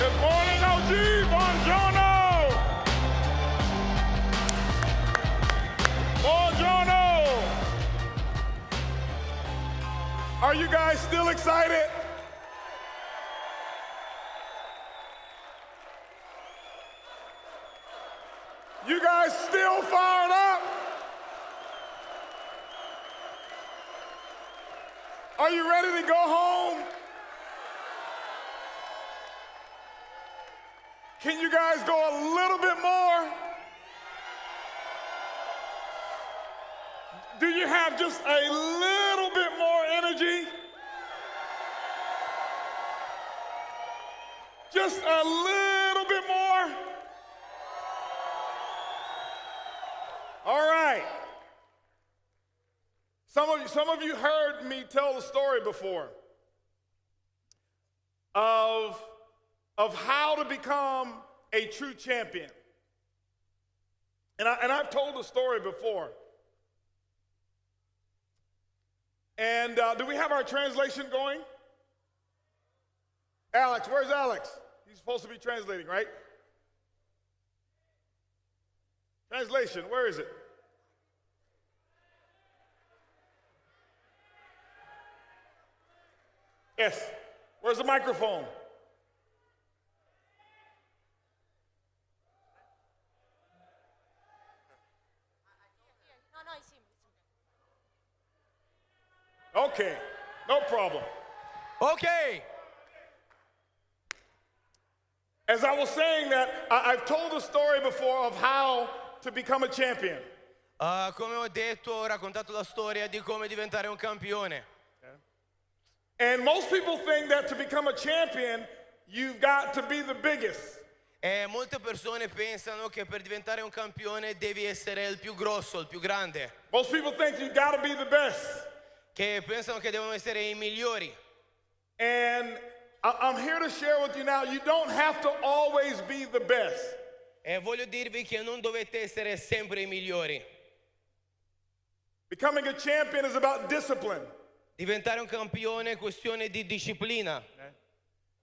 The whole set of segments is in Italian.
Good morning, OG. Buongiorno. Buongiorno. Are you guys still excited? You guys still fired up? Are you ready to go home? Can you guys go a little bit more? Do you have just a little bit more energy? Just a little bit more? All right. Some of you heard me tell the story before of how to become a true champion. And I've told the story before. And do we have our translation going? Alex, where's Alex? He's supposed to be translating, right? Translation, where is it? Yes. Where's the microphone? Okay, no problem. Ok. As I was saying that, I've told the story before of how to become a champion. Come ho detto, ho raccontato la storia di come diventare un campione. And most people think that to become a champion, you've got to be the biggest. E molte persone pensano che per diventare un campione devi essere il più grosso, il più grande. Most people think you've got to be the best. Che pensano che devono essere i migliori. And I'm here to share with you now, you don't have to always be the best. E voglio dirvi che non dovete essere sempre i migliori. Becoming a champion is about discipline. Diventare un campione è questione di disciplina.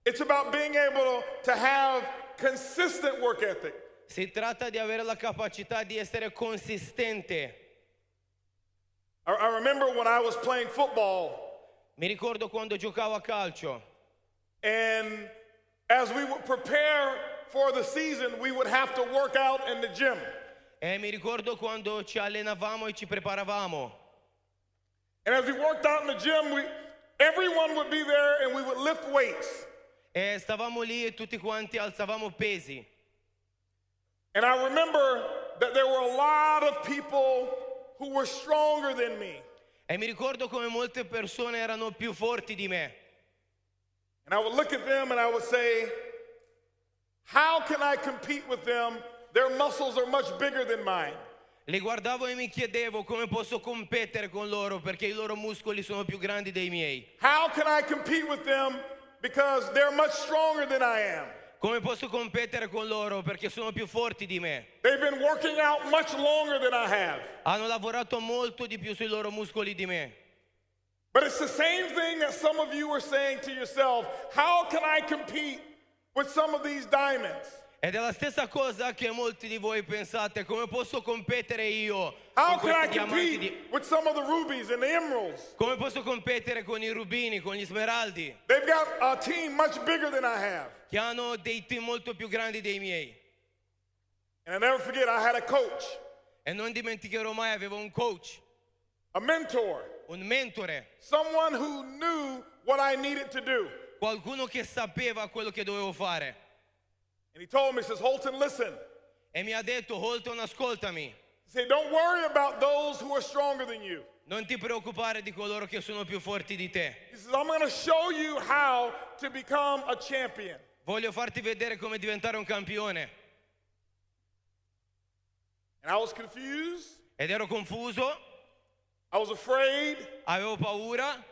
It's about being able to have consistent work ethic. Si tratta di avere la capacità di essere consistente. I remember when I was playing football. Mi ricordo quando giocavo a calcio. And as we would prepare for the season, we would have to work out in the gym. E mi ricordo quando ci allenavamo e ci preparavamo. And as we worked out in the gym, everyone would be there and we would lift weights. E stavamo lì e tutti quanti alzavamo pesi. And I remember that there were a lot of people who were stronger than me. E mi ricordo come molte persone erano più forti di me. And I would look at them and I would say, how can I compete with them? Their muscles are much bigger than mine. Li guardavo e mi chiedevo come posso competere con loro perché i loro muscoli sono più grandi dei miei. How can I compete with them because they're much stronger than I am? Come posso competere con loro perché sono più forti di me? They've been working out much longer than I have. Hanno lavorato molto di più sui loro muscoli di me. But it's the same thing that some of you are saying to yourself, how can I compete with some of these diamonds? Ed è la stessa cosa che molti di voi pensate, come posso competere io How con can I questi diamanti compete with some of the rubies and the emeralds? Come posso competere con i rubini, con gli smeraldi, They've got a team much bigger than I have. che hanno dei team molto più grandi dei miei. And I never forget, I had a coach, E non dimenticherò mai, avevo un coach, a mentor, un mentore, someone who knew what I needed to do. qualcuno che sapeva quello che dovevo fare. And he told me, he says, Holton, listen. E mi ha detto, Holton, ascoltami, He said, don't worry about those who are stronger than you. non ti preoccupare di coloro che sono più forti di te. He says, I'm going to show you how to become a champion. Voglio farti vedere come diventare un campione. And I was confused. Ed ero confuso, I was afraid. avevo paura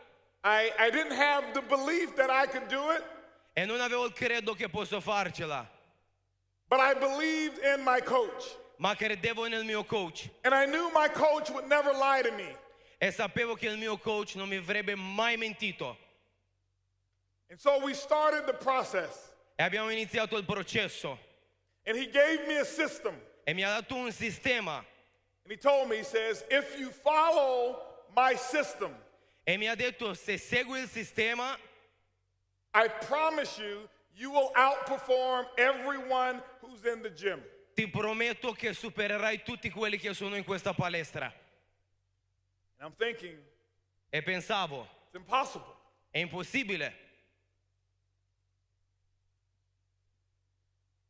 I didn't have the belief that I could do it, e non avevo il credo che posso farcela. but I believed in my coach. Ma credevo nel mio coach. And I knew my coach would never lie to me. E sapevo che il mio coach non mi avrebbe mai mentito. And so we started the process. E abbiamo iniziato il processo. And he gave me a system. E mi ha dato un sistema. And he told me, he says, if you follow my system, E mi ha detto, se segui il sistema, I promise you, you will outperform everyone who's in the gym. ti prometto che supererai tutti quelli che sono in questa palestra. And I'm thinking, E pensavo, it's impossible. è impossibile.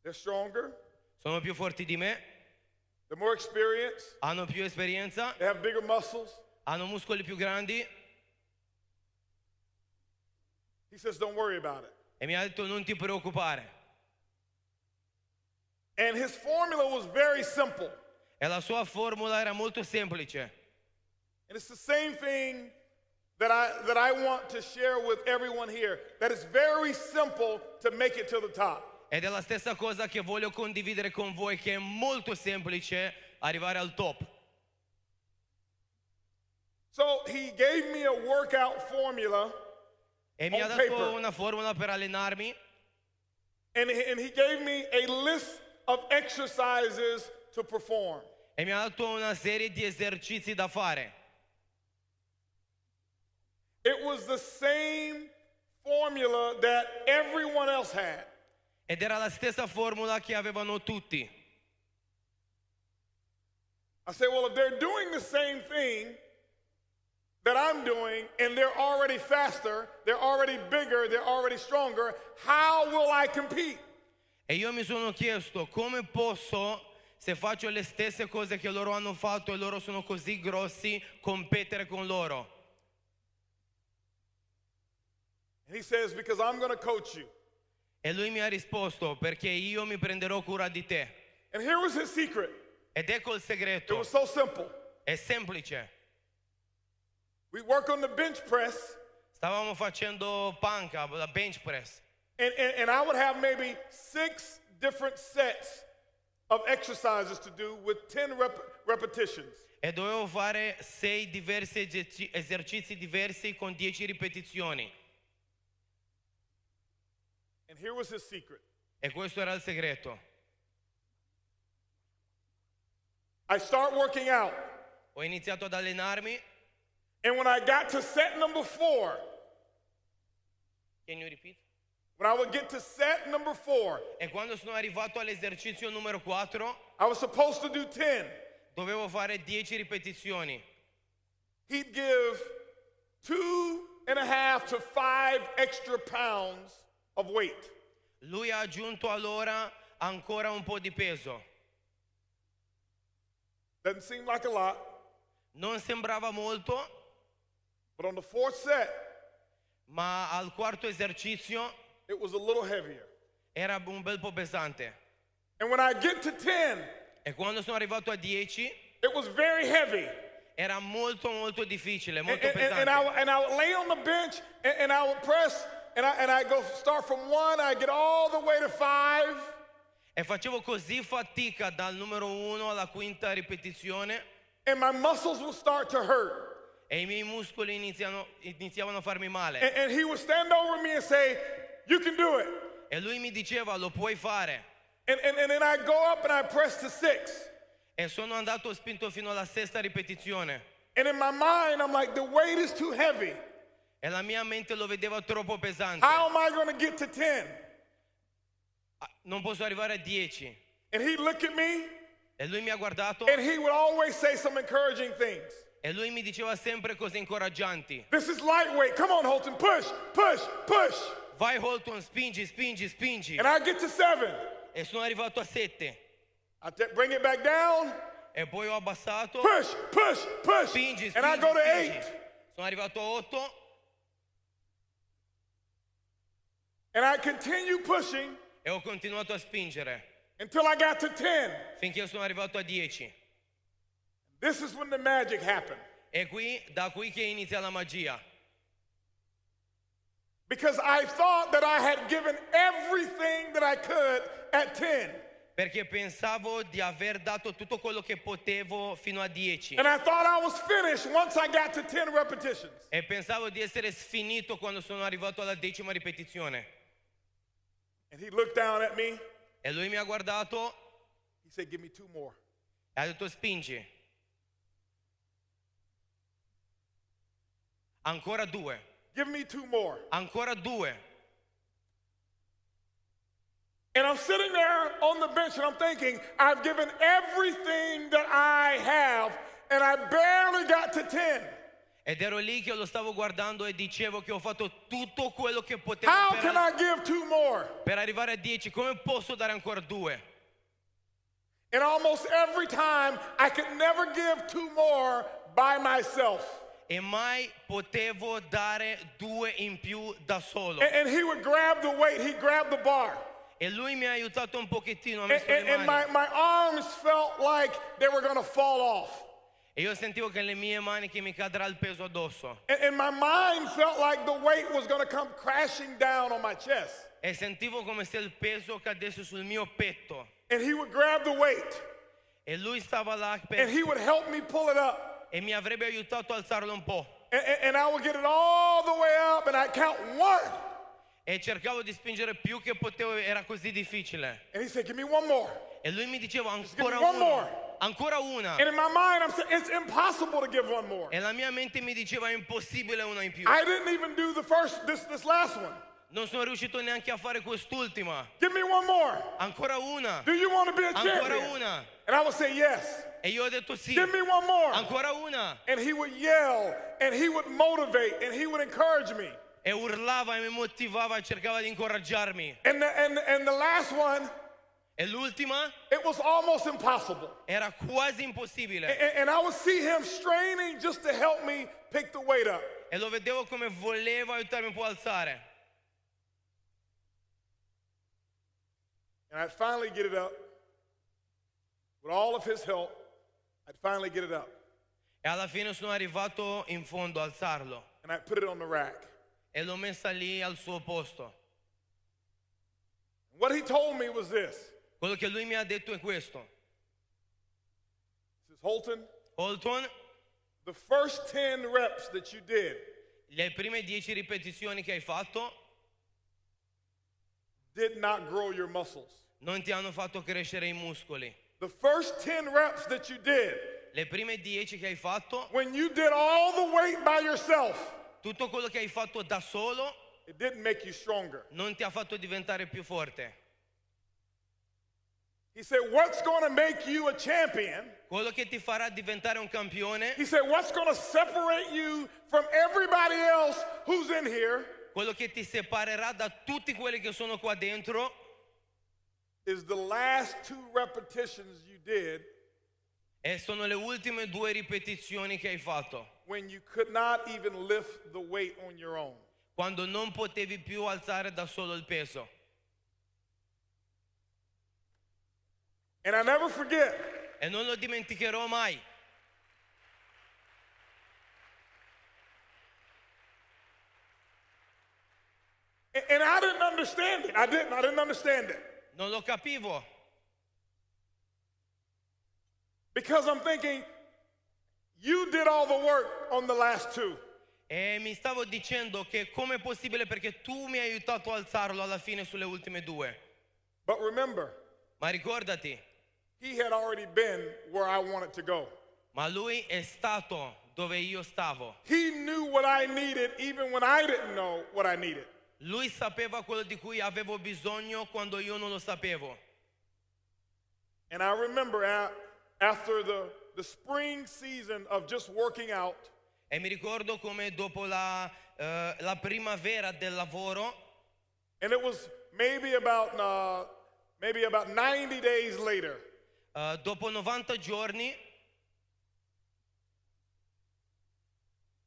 They're stronger, Sono più forti di me, they're more experienced, hanno più esperienza, they have bigger muscles. hanno muscoli più grandi. He says, don't worry about it. E mi ha detto, non ti preoccupare. And his formula was very simple. E la sua formula era molto semplice. And it's the same thing that I want to share with everyone here. That it's very simple to make it to the top. Ed è la stessa cosa che voglio condividere con voi, che è molto semplice arrivare al top. So he gave me a workout formula E mi ha on dato paper. una formula per allenarmi. And he gave me a list of exercises to perform. E mi ha dato una serie di esercizi da fare. It was the same formula that everyone else had. Ed era la stessa formula che avevano tutti. I said, well, if they're doing the same thing that I'm doing and they're already faster, they're already bigger, they're already stronger, how will I compete? E io mi sono chiesto come posso, se faccio le stesse cose che loro hanno fatto e loro sono così grossi, competere con loro. And he says, because I'm going to coach you. E lui mi ha risposto, perché io mi prenderò cura di te. And here was his secret. Ed ecco il It segreto. was so simple. È semplice. We work on the bench press, Stavamo facendo panca, la bench press. and I would have maybe 6 different sets of exercises to do with 10 repetitions. E dovevo fare 6 diversi esercizi diversi con 10 ripetizioni. And here was his secret. E questo era il segreto. I start working out, Ho iniziato ad allenarmi. and when I got to set number 4, Can you repeat? when I would get to set number 4, E quando sono arrivato all'esercizio numero 4, I was supposed to do 10. dovevo fare 10 ripetizioni. He'd give 2.5 to 5 extra pounds of weight. Lui ha aggiunto allora ancora un po' di peso. Doesn't seem like a lot, Non sembrava molto, but on the 4th set, ma al quarto esercizio it was a little heavier. era un bel po' pesante. And when I get to 10, E quando sono arrivato a 10 it was very heavy. era molto molto difficile, molto And pesante. I would lay on the bench and I would press and I go start from 1, I get all the way to 5. E facevo così fatica dal numero 1 alla quinta ripetizione And my muscles would start to hurt. e i miei muscoli iniziavano a farmi male. And he would stand over me and say, you can do it. E lui mi diceva, lo puoi fare. And then I go up and I press to 6. E sono andato spinto fino alla sesta ripetizione. And in my mind, I'm like, the weight is too heavy. E la mia mente lo vedeva troppo pesante. How am I going to get to 10? Non posso arrivare a 10. And he'd look at me E lui mi ha guardato and he would always say some encouraging things. e lui mi diceva sempre cose incoraggianti. This is lightweight. Come on, Holton. Push, push, push. Vai Holton, spingi, spingi, spingi. And I get to 7. E sono arrivato a 7. Bring it back down. E poi ho abbassato. Push, push, push. Spingi, And I spingi, go to spingi. 8. Sono arrivato a 8 And I continue pushing e ho continuato a spingere until I got to 10. finché sono arrivato a 10. This is when the magic happened. E da qui che inizia la magia. Because I thought that I had given everything that I could at 10. Perché pensavo di aver dato tutto quello che potevo fino a 10. And I thought I was finished once I got to 10 repetitions. E pensavo di essere sfinito quando sono arrivato alla 10ª ripetizione. And he looked down at me. E lui mi ha guardato He said, give me 2 more. e ha detto spingi. Ancora 2. Give me 2 more. Ancora 2. And I'm sitting there on the bench and I'm thinking, I've given everything that I have and I barely got to 10. Ed ero lì che lo stavo guardando e dicevo che ho fatto tutto quello che potevo How can I give 2 more? per arrivare a 10. Come posso dare ancora 2? And almost every time I could never give 2 more by myself. E mai potevo dare 2 in più da solo. And he would grab the weight, he'd grab the bar. E lui mi ha aiutato un pochettino, ha And, messo le and mani. my arms felt like they were going to fall off. E io sentivo che le mie mani che mi cadrà il peso addosso. And my mind felt like the weight was going to come crashing down on my chest. E sentivo come se il peso cadesse sul mio petto. And he would grab the weight E lui stava là and he would help me pull it up. e mi avrebbe aiutato a alzarlo un po'. And I would get it all the way up and I'd count 1. E cercavo di spingere più che potevo, era così difficile. And he said, give me 1 more. E lui mi diceva give me ancora one more. una. Ancora una. And in my mind, I'm saying, it's impossible to give 1 more. E la mia mente mi diceva è impossibile una in più. I didn't even do this last one. Non sono riuscito neanche a fare quest'ultima. Give me 1 more. Ancora una. Do you want to be a Ancora champion? una. And I would say yes. E io ho detto sì. Give me 1 more. Ancora una. And he would yell and he would motivate and he would encourage me. E urlava e mi motivava e cercava di incoraggiarmi. And the last one, E l'ultima it was almost impossible. era quasi impossibile. And I would see him straining just to help me pick the weight up. E lo vedevo come voleva aiutarmi un po' a alzare. And I'd finally get it up. With all of his help, I'd finally get it up. E alla fine sono arrivato in fondo a alzarlo. And I'd put it on the rack. E l'ho messa lì al suo posto. What he told me was this. Quello che lui mi ha detto è questo. He says, Holton, Holton, the first 10 reps that you did le prime 10 ripetizioni che hai fatto did not grow your muscles. non ti hanno fatto crescere i muscoli. The first 10 reps that you did, Le prime 10 che hai fatto, when you did all the weight by yourself, tutto quello che hai fatto da solo it didn't make you stronger. non ti ha fatto diventare più forte. He said, what's going to make you a champion? Quello che ti farà diventare un campione, He said, what's going to separate you from everybody else who's in here quello che ti separerà da tutti quelli che sono qua dentro, is the last 2 repetitions you did e sono le ultime 2 ripetizioni che hai fatto, when you could not even lift the weight on your own. quando non potevi più alzare da solo il peso. And I never forget, E non lo dimenticherò mai. and I didn't understand it. I didn't understand it. Non lo capivo, Because I'm thinking, you did all the work on the last 2. e mi stavo dicendo che com'è possibile perché tu mi hai aiutato a alzarlo alla fine sulle ultime 2. But remember, Ma ricordati, he had already been where I wanted to go. ma lui è stato dove io stavo. He knew what I needed even when I didn't know what I needed. Lui sapeva quello di cui avevo bisogno quando io non lo sapevo. And I remember after the spring season of just working out, E mi ricordo come dopo la primavera del lavoro, and it was maybe about 90 days later, dopo 90 giorni,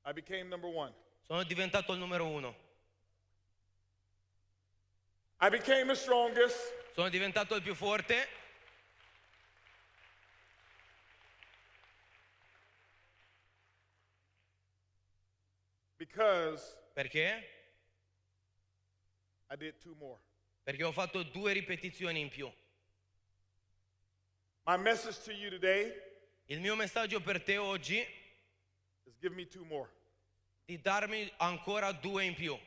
I became number 1. sono diventato il numero 1. I became the strongest. Sono diventato il più forte Because perché? I did 2 more. Perché ho fatto 2 ripetizioni in più. My message to you today Il mio messaggio per te oggi è is give me 2 more. di darmi ancora 2 in più.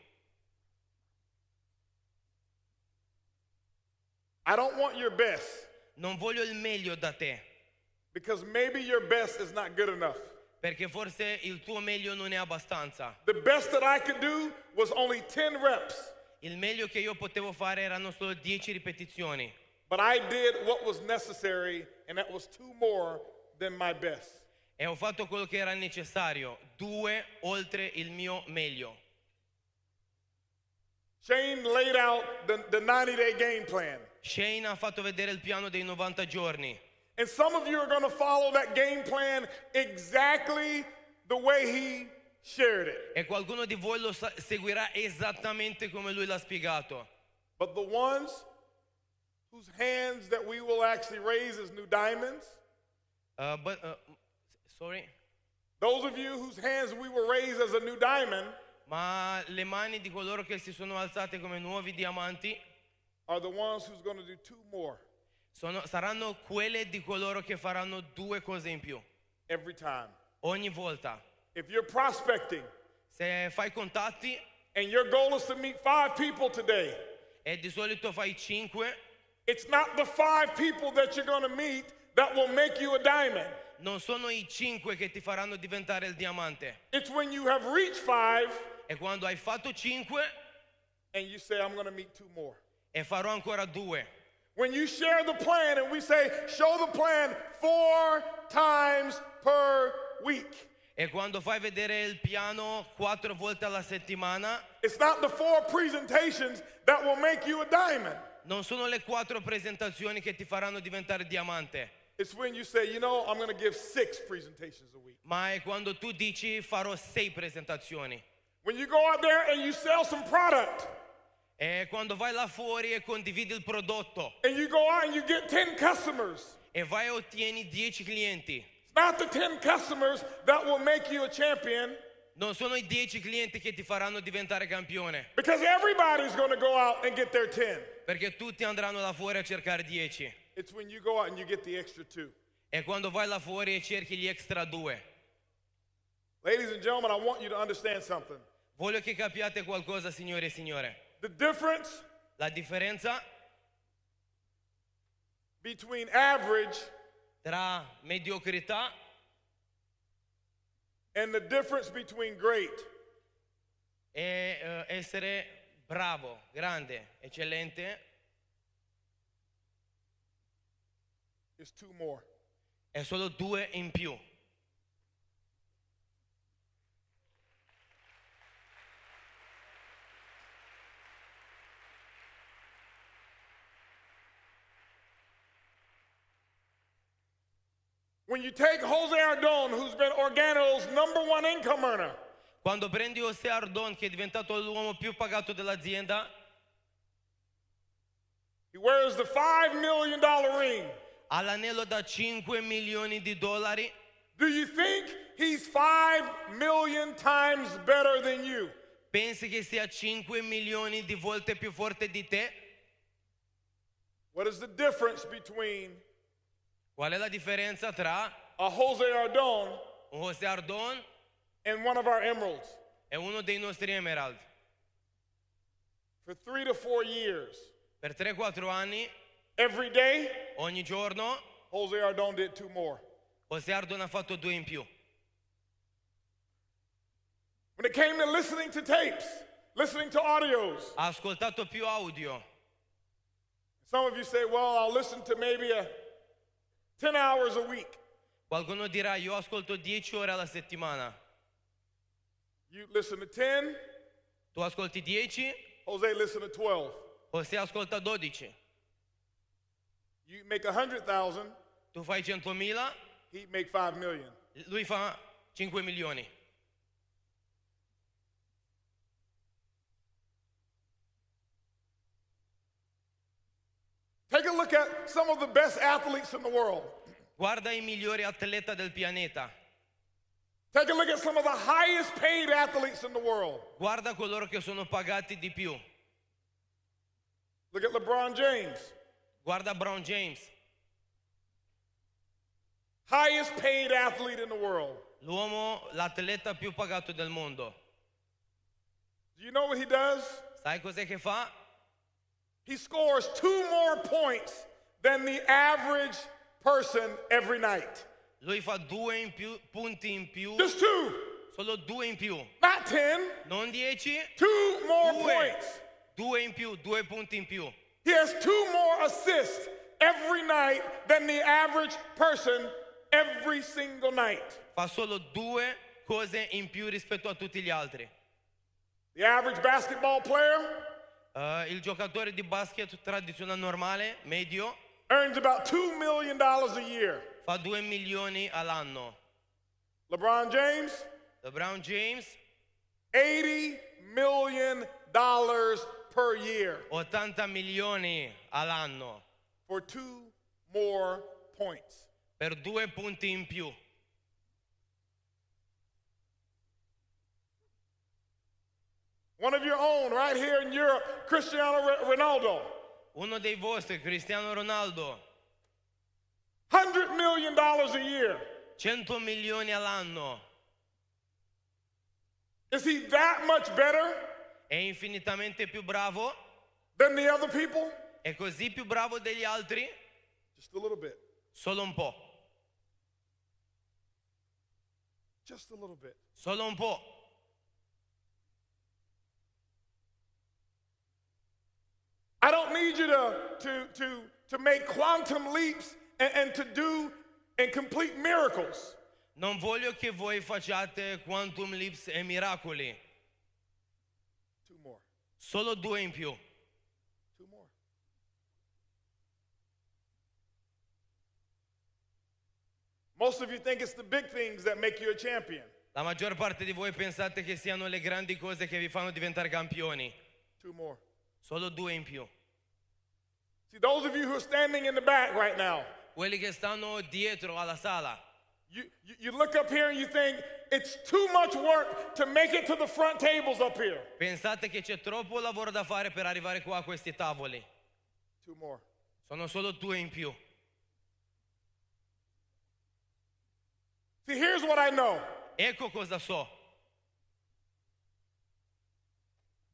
I don't want your best Non voglio il meglio da te, because maybe your best is not good enough. perché forse il tuo meglio non è abbastanza. The best that I could do was only 10 reps, Il meglio che io potevo fare erano solo 10 ripetizioni, but I did what was necessary, and that was 2 more than my best. e ho fatto quello che era necessario, 2 oltre il mio meglio. Shane laid out the 90-day game plan. Shane ha fatto vedere il piano dei 90 giorni. And some of you are going to follow that game plan exactly the way he shared it. E qualcuno di voi lo seguirà esattamente come lui l'ha spiegato. But the ones whose hands that we will actually raise as new diamonds, Sorry? those of you whose hands we will raise as a new diamond, Ma le mani di coloro che si sono alzate come nuovi diamanti are the ones who's going to do 2 more saranno quelle di coloro che faranno 2 cose in più every time. ogni volta. If you're prospecting Se fai contatti and your goal is to meet 5 people today, e di solito fai 5, it's not the 5 people that you're going to meet that will make you a diamond. non sono i 5 che ti faranno diventare il diamante. It's when you have reached 5 E quando hai fatto 5 and you say, I'm going to meet 2 more. e farò ancora 2. When you share the plan and we say, show the plan 4 times per week. E quando fai vedere il piano 4 volte alla settimana, It's not the 4 presentations that will make you a diamond. non sono le 4 presentazioni che ti faranno diventare diamante, It's when you say, you know, I'm going to give 6 presentations a week. ma è quando tu dici farò 6 presentazioni. When you go out there and you sell some product E quando vai là fuori e condividi il prodotto and you go out and you get 10 customers, e vai e ottieni 10 clienti, it's not the 10 customers that will make you a champion, non sono i 10 clienti che ti faranno diventare campione, because everybody's going to go out and get their 10. perché tutti andranno là fuori a cercare 10. It's when you go out and you get the extra 2. E quando vai là fuori e cerchi gli extra 2. Ladies and gentlemen, I want you to understand something. Voglio che capiate qualcosa, signore e signore. The difference La differenza between average tra mediocrità and the difference between great e essere bravo, grande, eccellente is 2 more. è solo 2 in più. When you take Jose Ardon, who's been Organo's #1 income earner, Quando prendi José Ardón, che è diventato l'uomo più pagato dell'azienda, he wears the $5 million ring. ha l'anello da 5 milioni di dollari. Do you think he's 5 million times better than you? Pensi che sia 5 milioni di volte più forte di te? What is the difference between Qual è la differenza tra a Jose Ardon un José Ardón and one of our emeralds? e uno dei nostri Emerald? For 3 to 4 years, Per 3-4 anni, every day, ogni giorno, Jose Ardon did 2 more. José Ardón ha fatto 2 in più. When it came to listening to tapes, listening to audios, Ha ascoltato più audio. some of you say, well, I'll listen to maybe 10 hours a week. Qualcuno dirà, io ascolto 10 ore alla settimana. You listen to 10, Tu ascolti 10, Jose listen to 12. José ascolta 12. You make 100,000, Tu fai 100.000, he'd make 5 million. lui fa 5 milioni. Take a look at some of the best athletes in the world. Guarda i migliori atleti del pianeta. Take a look at some of the highest paid athletes in the world. Guarda coloro che sono pagati di più. Look at LeBron James, Guarda Brown James, highest paid athlete in the world. l'atleta più pagato del mondo. Do you know what he does? Sai cos'è che fa? He scores 2 more points than the average person every night. Lui fa 2 punti in più, Just 2, solo 2 in più, not 10, non 10, 2 more 2, points. 2 in più, 2 punti in più. He has 2 more assists every night than the average person every single night. Fa solo 2 cose in più rispetto a tutti gli altri. The average basketball player Il giocatore di basket tradizionale normale, medio, earns about $2 million a year. fa 2 milioni all'anno. LeBron James, LeBron James, $80 million per year 80 milioni all'anno for 2 more points. per 2 punti in più. One of your own right here in Europe, Cristiano Ronaldo, Uno dei vostri, Cristiano Ronaldo, $100 million a year. 100 milioni all'anno. Is he that much better È infinitamente più bravo? than the other people? È così più bravo degli altri? Just a little bit. Solo un po'. Just a little bit. Solo un po'. I don't need you to make quantum leaps and to do and complete miracles. Non voglio che voi facciate quantum leaps e miracoli. 2 more. Solo 2 in più. 2 more. Most of you think it's the big things that make you a champion. La maggior parte di voi pensate che siano le grandi cose che vi fanno diventare campioni. 2 more. Solo 2 in più. See, those of you who are standing in the back right now, Quelli che stanno dietro alla sala, you look up here and you think it's too much work to make it to the front tables up here. pensate che c'è troppo lavoro da fare per arrivare qua a questi tavoli. 2 more. Sono solo 2 in più. See, here's what I know. Ecco cosa so.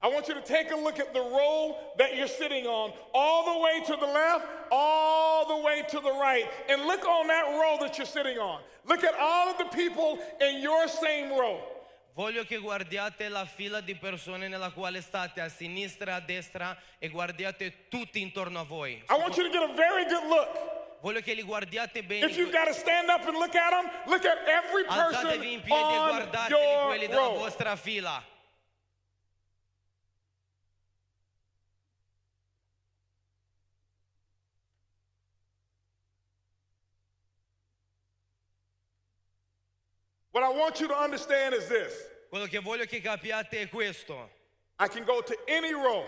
I want you to take a look at the row that you're sitting on, all the way to the left, all the way to the right, and look on that row that you're sitting on. Look at all of the people in your same row. Voglio che guardiate la fila di persone nella quale state a sinistra e a destra e guardiate tutti intorno a voi. I want you to get a very good look. Voglio che li guardiate bene. If you've got to stand up and look at them, look at every person Alzatevi in piedi e on guardateli your quelli della row. vostra fila. What I want you to understand is this. Quello che voglio che capiate è questo. I can go to any row.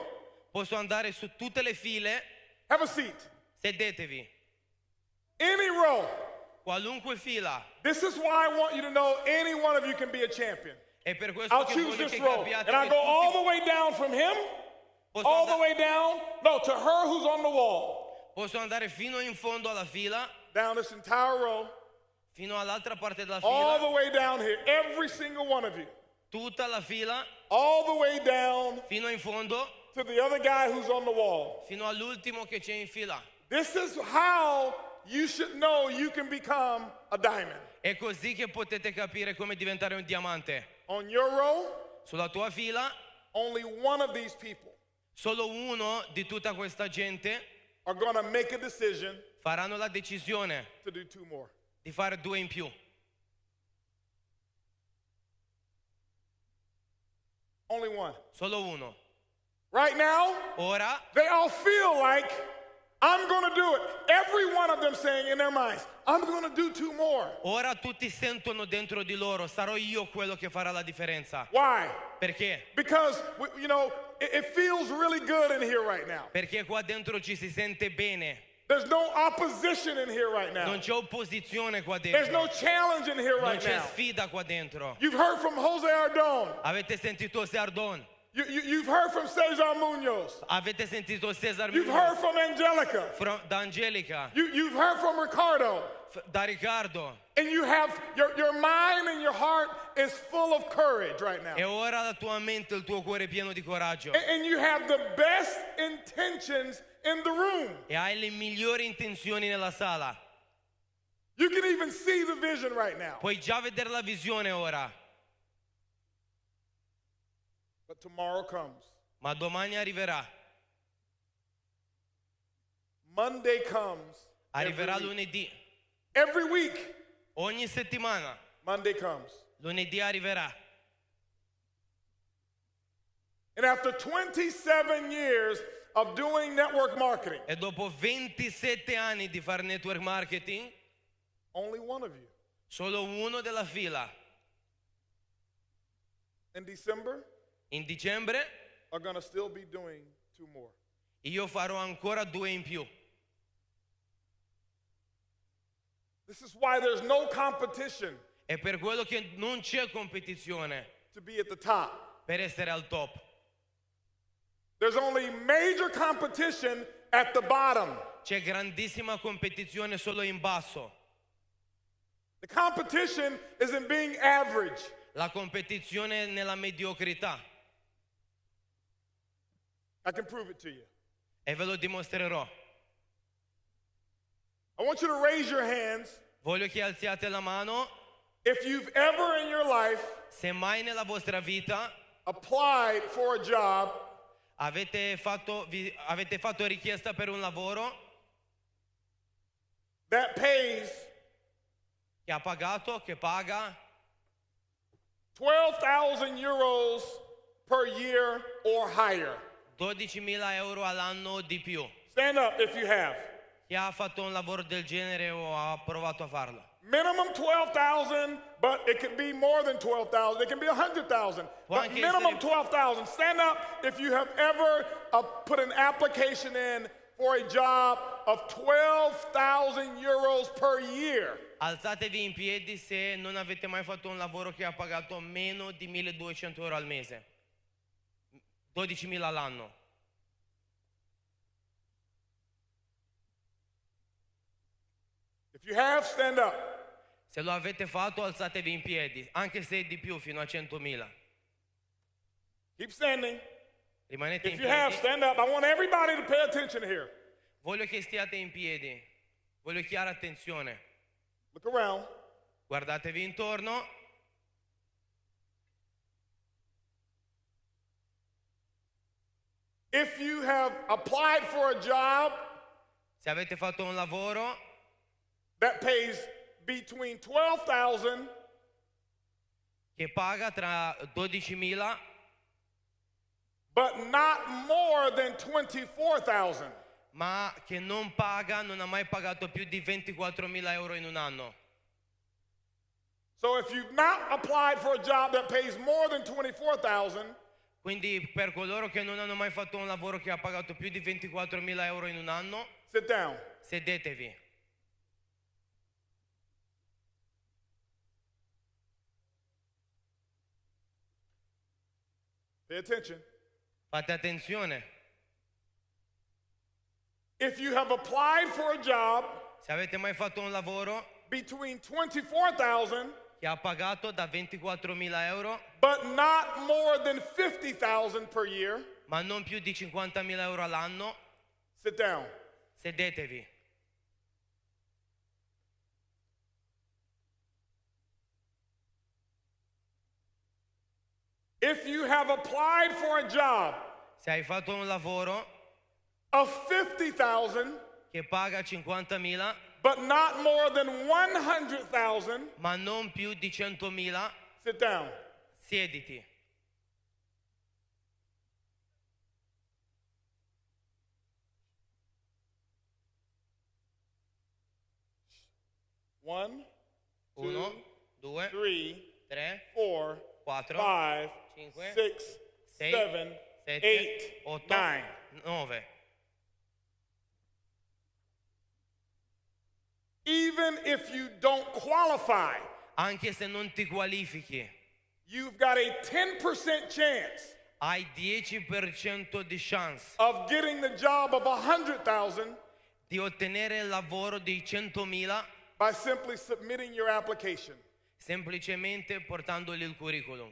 Posso andare su tutte le file, Have a seat. sedetevi. Any row. Qualunque fila. This is why I want you to know any one of you can be a champion. E per questo I'll che choose voglio this che row. capiate And I che go all tutti the way down from him, posso, all the andare, way down, no, to her who's on the wall. posso andare fino in fondo alla fila, Down this entire row, fino all'altra parte della all fila, the way down here, every single one of you. tutta la fila, All the way down fino in fondo, to the other guy who's on the wall. fino all'ultimo che c'è in fila. This is how you should know you can become a diamond. È così che potete capire come diventare un diamante. On your row, Sulla tua fila, only one of these people solo uno di tutta questa gente are going to make a decision faranno la decisione to do 2 more. di fare 2 in più. Only one. Solo uno. Right now, Ora they all feel like I'm going to do it. Every one of them saying in their minds, I'm going to do 2 more. Ora tutti sentono dentro di loro, sarò io quello che farà la differenza. Why? Perché? Because, you know, it feels really good in here right now. Perché qua dentro ci si sente bene. There's no opposition in here right now. Non c'è opposizione qua There's no dentro. challenge in here Non right c'è now. sfida qua dentro. You've heard from Jose Ardon. Avete sentito Sardon? You've heard from Cesar Munoz. Avete sentito Cesar You've Munoz, heard from Angelica. da Angelica, You've heard from Ricardo. da Riccardo. And you have your mind and your heart is full of courage right now. E ora la tua mente e il tuo cuore è pieno di coraggio. And you have the best intentions in the room. E hai le migliori intenzioni nella sala. You can even see the vision right now. Puoi già vedere la visione ora. But tomorrow comes. Ma domani arriverà. Monday comes. Arriverà lunedì. Every week, Ogni settimana. Monday comes. Lunedì arriverà. And after 27 years of doing network marketing, E dopo 27 anni di fare network marketing, only one of you solo uno della fila in December in dicembre, are going to still be doing 2 more. io farò ancora 2 in più. This is why there's no competition È per quello che non c'è competizione to be at the top. per essere al top. There's only major competition at the bottom. C'è grandissima competizione solo in basso. The competition is in being average. La competizione è nella mediocrità. I can prove it to you. E ve lo dimostrerò. I want you to raise your hands Voglio che alziate la mano if you've ever in your life se mai nella vostra vita applied for a job avete fatto richiesta per un lavoro that pays che ha pagato, che paga 12,000 euros per year or higher. 12.000 euro all'anno o di più. Stand up if you have. Chi ha fatto un lavoro del genere o ha provato a farlo? Minimum 12,000, but it could be more than 12,000. It can be 100,000. Può But anche minimum essere- 12,000. Stand up if you have ever put an application in for a job of 12,000 euros per year. Alzatevi in piedi se non avete mai fatto un lavoro che ha pagato meno di 1.200 euro al mese. 12.000 all'anno. If you have, stand up. Se lo avete fatto, alzatevi in piedi, anche se è di più, fino a 100.000. Keep standing. Rimanete in If you have, piedi. stand up. I want everybody to pay attention here. Voglio che stiate in piedi. Voglio chiara attenzione. Look around. Guardatevi intorno. If you have applied for a job Se avete fatto un lavoro that pays between 12,000 che paga tra 12.000 but not more than 24,000. ma che non paga, non ha mai pagato più di 24.000 euro in un anno. So if you've not applied for a job that pays more than 24,000, Quindi per coloro che non hanno mai fatto un lavoro che ha pagato più di 24.000 euro in un anno, sit down. sedetevi. Pay attention. Fate attenzione. If you have applied for a job Se avete mai fatto un lavoro between 24,000 che ha pagato da 24.000 euro, but not more than 50,000 per year, ma non più di 50.000 euro all'anno, sit down. sedetevi. If you have applied for a job Se hai fatto un lavoro of 50,000 che paga 50.000, but not more than 100,000, ma non più di 100.000, sit down. siediti. One, 1, 2, 3, 3, 4, 4, 5, 5, 6, 6, 7, 7, 8, 8, 9. 9. Even if you don't qualify, Anche se non ti qualifichi, you've got a 10% chance hai 10% di chance of getting the job of 100,000 di ottenere il lavoro di 100.000 by simply submitting your application. semplicemente portandogli il curriculum.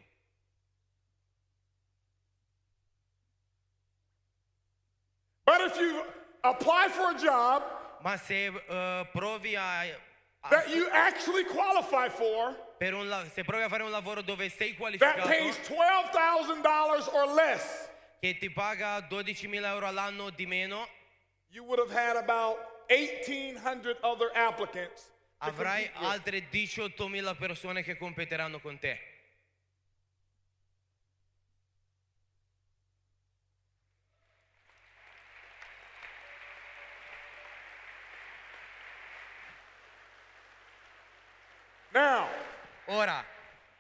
But if you apply for a job Ma se provi that you actually qualify for se provi a fare un lavoro dove sei that qualificato, pays $12,000 or less, che ti paga 12.000 euro all'anno di meno, you would have had about 1,800 other applicants to avrai compete with. altre 18.000 persone che competeranno con te. Now, Ora,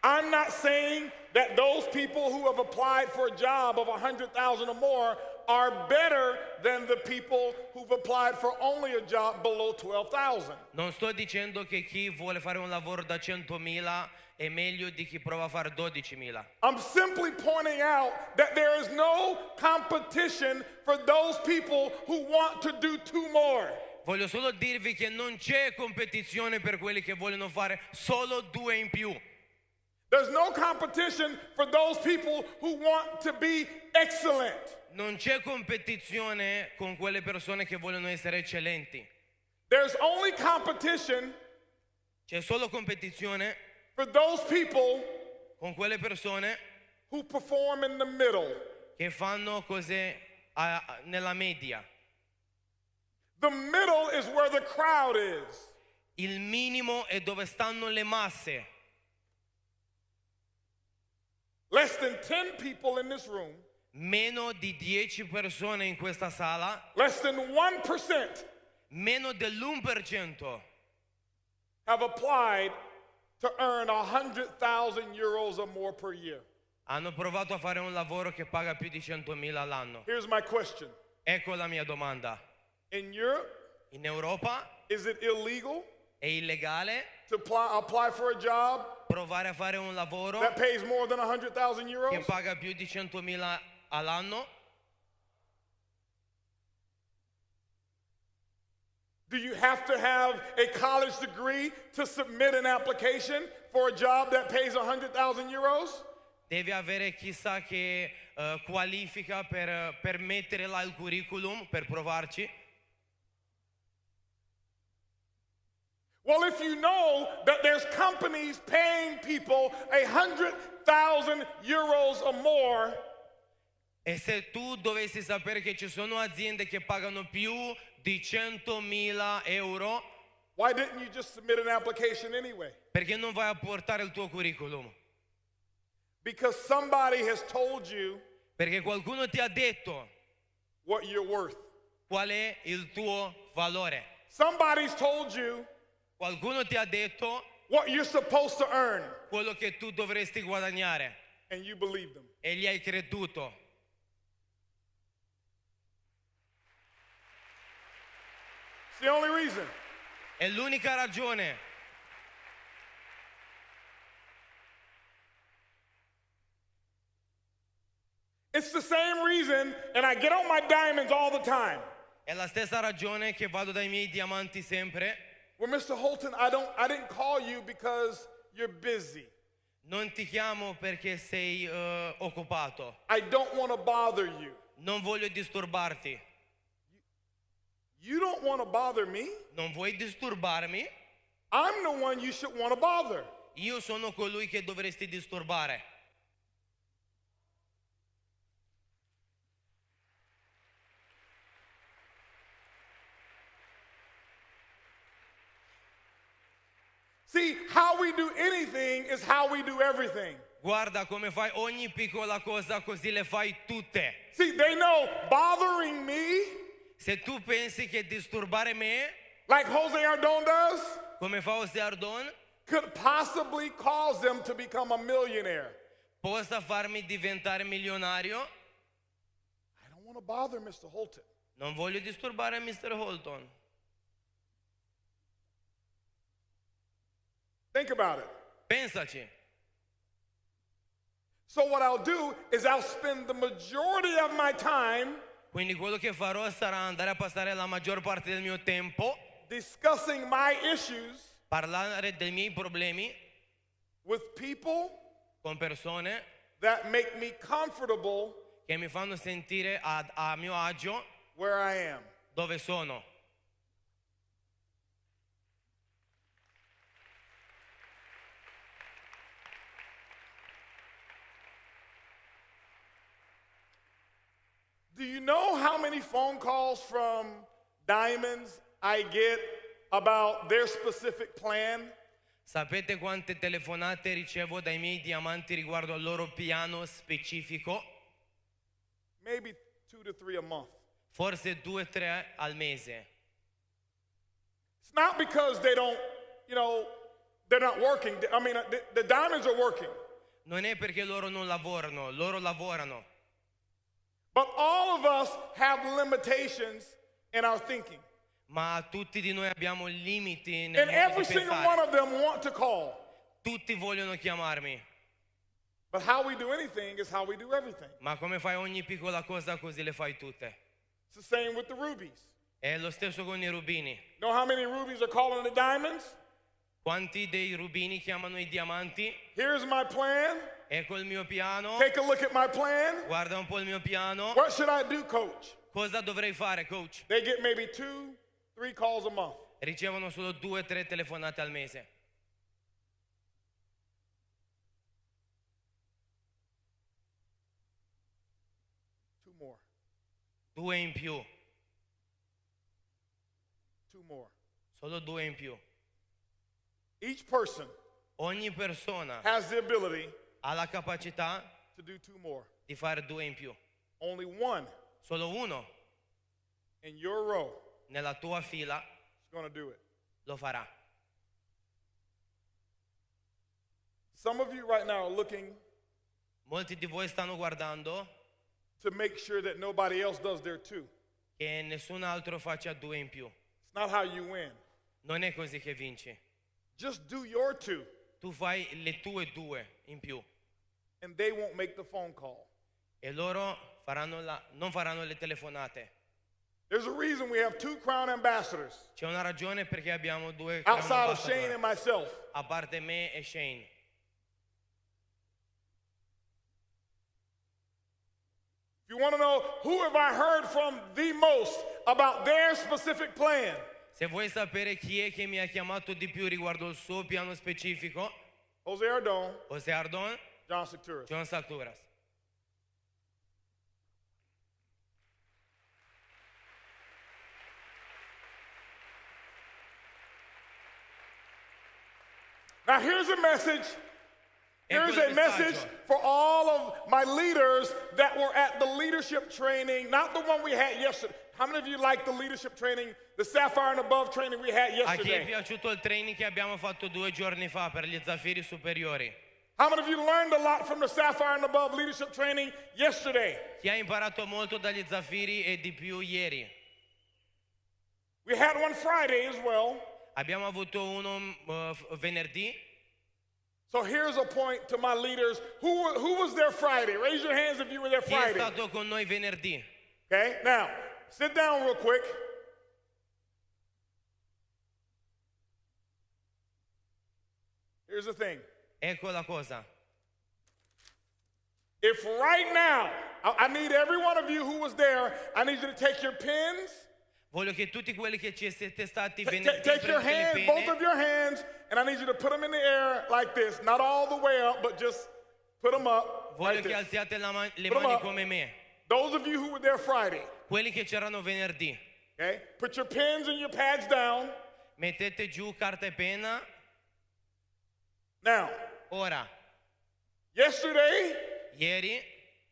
I'm not saying that those people who have applied for a job of 100,000 or more are better than the people who've applied for only a job below 12,000. non sto dicendo che chi vuole fare un lavoro da 100.000 è meglio di chi prova a fare 12.000. I'm simply pointing out that there is no competition for those people who want to do two more. Voglio solo dirvi che non c'è competizione per quelli che vogliono fare solo 2 in più. There's no competition for those people who want to be excellent. Non c'è competizione con quelle persone che vogliono essere eccellenti. There's only competition C'è solo competizione for those people con quelle persone who perform in the middle. che fanno cose nella media. The middle is where the crowd is. Il minimo è dove stanno le masse. Less than 10 people in this room, Meno di 10 persone in questa sala, less than 1% meno dell'1% have applied to earn 100,000 euros or more per year. hanno provato a fare un lavoro che paga più di 100.000 all'anno. Here's my question. Ecco la mia domanda. In Europe, In Europa is it illegal è illegale to apply for a job provare a fare un lavoro that pays more than 100,000 che euros? paga più di 100.000 all'anno? Do you have to have a college degree to submit an application for a job that pays 100,000 euros? Devi avere chissà che qualifica per mettere là il curriculum, per provarci? Well, if you know that there's companies paying people 100,000 euros or more, E se tu dovessi sapere che ci sono aziende che pagano più di 100.000 euro, why didn't you just submit an application anyway? perché non vai a portare il tuo curriculum? Because somebody has told you Perché qualcuno ti ha detto what you're worth. qual è il tuo valore. Somebody's told you Qualcuno ti ha detto what you're supposed to earn, quello che tu dovresti guadagnare and you believe them. e gli hai creduto. It's the only reason. È l'unica ragione. It's the same reason, and I get on my diamonds all the time. È la stessa ragione che vado dai miei diamanti sempre. Well, Mr. Holton, I didn't call you because you're busy. Non ti chiamo perché sei occupato. I don't want to bother you. Non voglio disturbarti. You don't want to bother me? Non vuoi disturbarmi? I'm the one you should want to bother. Io sono colui che dovresti disturbare. See, how we do anything is how we do everything. Guarda come fai ogni piccola cosa, così le fai tutte. See, they know bothering me, Se tu pensi che disturbare me, like Jose Ardon does, come fa José Ardon, could possibly cause them to become a millionaire. possa farmi diventare milionario, I don't want to bother Mr. Holton. non voglio disturbare Mr. Holton. Think about it. Pensaci. So what I'll do is I'll spend the majority of my time Quindi quello che farò sarà andare a passare la maggior parte del mio tempo discussing my issues parlare dei miei problemi with people con persone that make me comfortable che mi fanno sentire a mio agio where I am. dove sono. Do you know how many phone calls from diamonds I get about their specific plan? Sapete quante telefonate ricevo dai miei diamanti riguardo al loro piano specifico? Maybe 2 to 3 a month. Forse 2-3 al mese. It's not because they don't, they're not working. I mean, the diamonds are working. Non è perché loro non lavorano, loro lavorano. But all of us have limitations in our thinking. Ma tutti di noi abbiamo limiti nel And modo every di single pensare. one of them want to call. Tutti vogliono chiamarmi. But how we do anything is how we do everything. Ma come fai ogni piccola cosa così le fai tutte. It's the same with the rubies. È lo stesso con i rubini. Know how many rubies are calling the diamonds? Quanti dei rubini chiamano i diamanti? Here's my plan. Ecco il mio piano. Take a look at my plan. Guarda un po' il mio piano. What should I do, coach? Cosa dovrei fare, coach? They get maybe 2, 3 calls a month. Ricevono solo 2-3 telefonate al mese. Two more. 2 in più. 2 more. Solo 2 in più. Each person Ogni persona has the ability ha la capacità to do 2 more. di fare 2 in più. Only one Solo uno in your row nella tua fila is going to do it. lo farà. Some of you right now are looking Molti di voi stanno guardando to make sure that nobody else does their 2. che nessun altro faccia 2 in più. It's not how you win. Non è così che vinci. Just do your 2, Tu fai le tue 2 in più and they won't make the phone call. e loro non faranno le telefonate. There's a reason we have 2 crown ambassadors C'è una ragione perché abbiamo 2 outside of Shane and myself. a parte me e Shane. If you want to know who have I heard from the most about their specific plan, Se vuoi sapere chi è che mi ha chiamato di più riguardo il suo piano specifico, Jose Ardone, José Ardón, John Secturis. John Salturas. Now here's a message. Here's Ecco il a message messaggio. for all of my leaders that were at the leadership training, not the one we had yesterday. How many of you like the leadership training, the Sapphire and Above training we had A chi è yesterday? piaciuto il training che abbiamo fatto 2 giorni fa per gli zaffiri superiori? How many of you learned a lot from the Sapphire and Above leadership training yesterday? Chi ha imparato molto dagli zaffiri e di più ieri? We had one Friday as well. Abbiamo avuto uno venerdì. So here's a point to my leaders. Who was there Friday? Raise your hands if you were there Chi è Friday. stato con noi venerdì? Okay, now sit down real quick. Here's the thing. Ecco la cosa. If right now, I need every one of you who was there, I need you to take your pens, Voglio che tutti quelli che ci siete stati take venerdì your prendete le hands, both of penne. your hands, and I need you to put them in the air like this. Not all the way up, but just put them up Voglio like che this. alziate le Put 'em mani up. come me. Those of you who were there Friday, Quelli che c'erano venerdì. okay? Put your pens and your pads down. Mettete giù carta e penna. Now, Ora, yesterday, ieri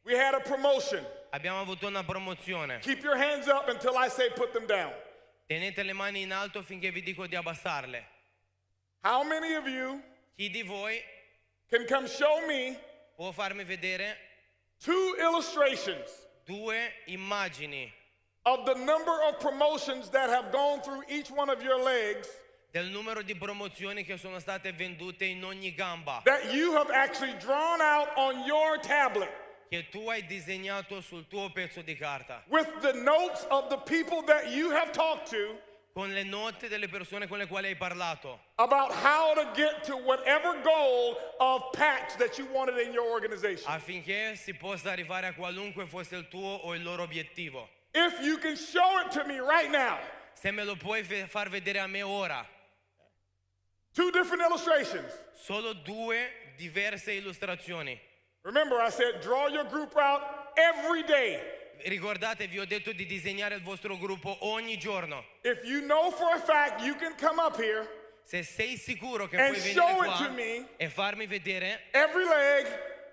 we had a promotion. abbiamo avuto una promozione. Keep your hands up until I say put them down. Tenete le mani in alto finché vi dico di abbassarle. How many of you Chi di voi can come show me può farmi vedere 2 illustrations 2 immagini of the number of promotions that have gone through each one of your legs del numero di promozioni che sono state vendute in ogni gamba, that you have actually drawn out on your tablet che tu hai disegnato sul tuo pezzo di carta, with the notes of the people that you have talked to con le note delle persone con le quali hai parlato, about how to get to whatever goal of packs that you wanted in your organization. affinché si possa arrivare a qualunque fosse il tuo o il loro obiettivo. If you can show it to me right now, Se me lo puoi far vedere a me ora, 2 different illustrations. solo 2 diverse illustrazioni. Remember, I said draw your group out every day. Ricordate, vi ho detto di disegnare il vostro gruppo ogni giorno. If you know for a fact you can come up here, Se sei sicuro che and puoi venire show it qua to me, e farmi vedere every leg,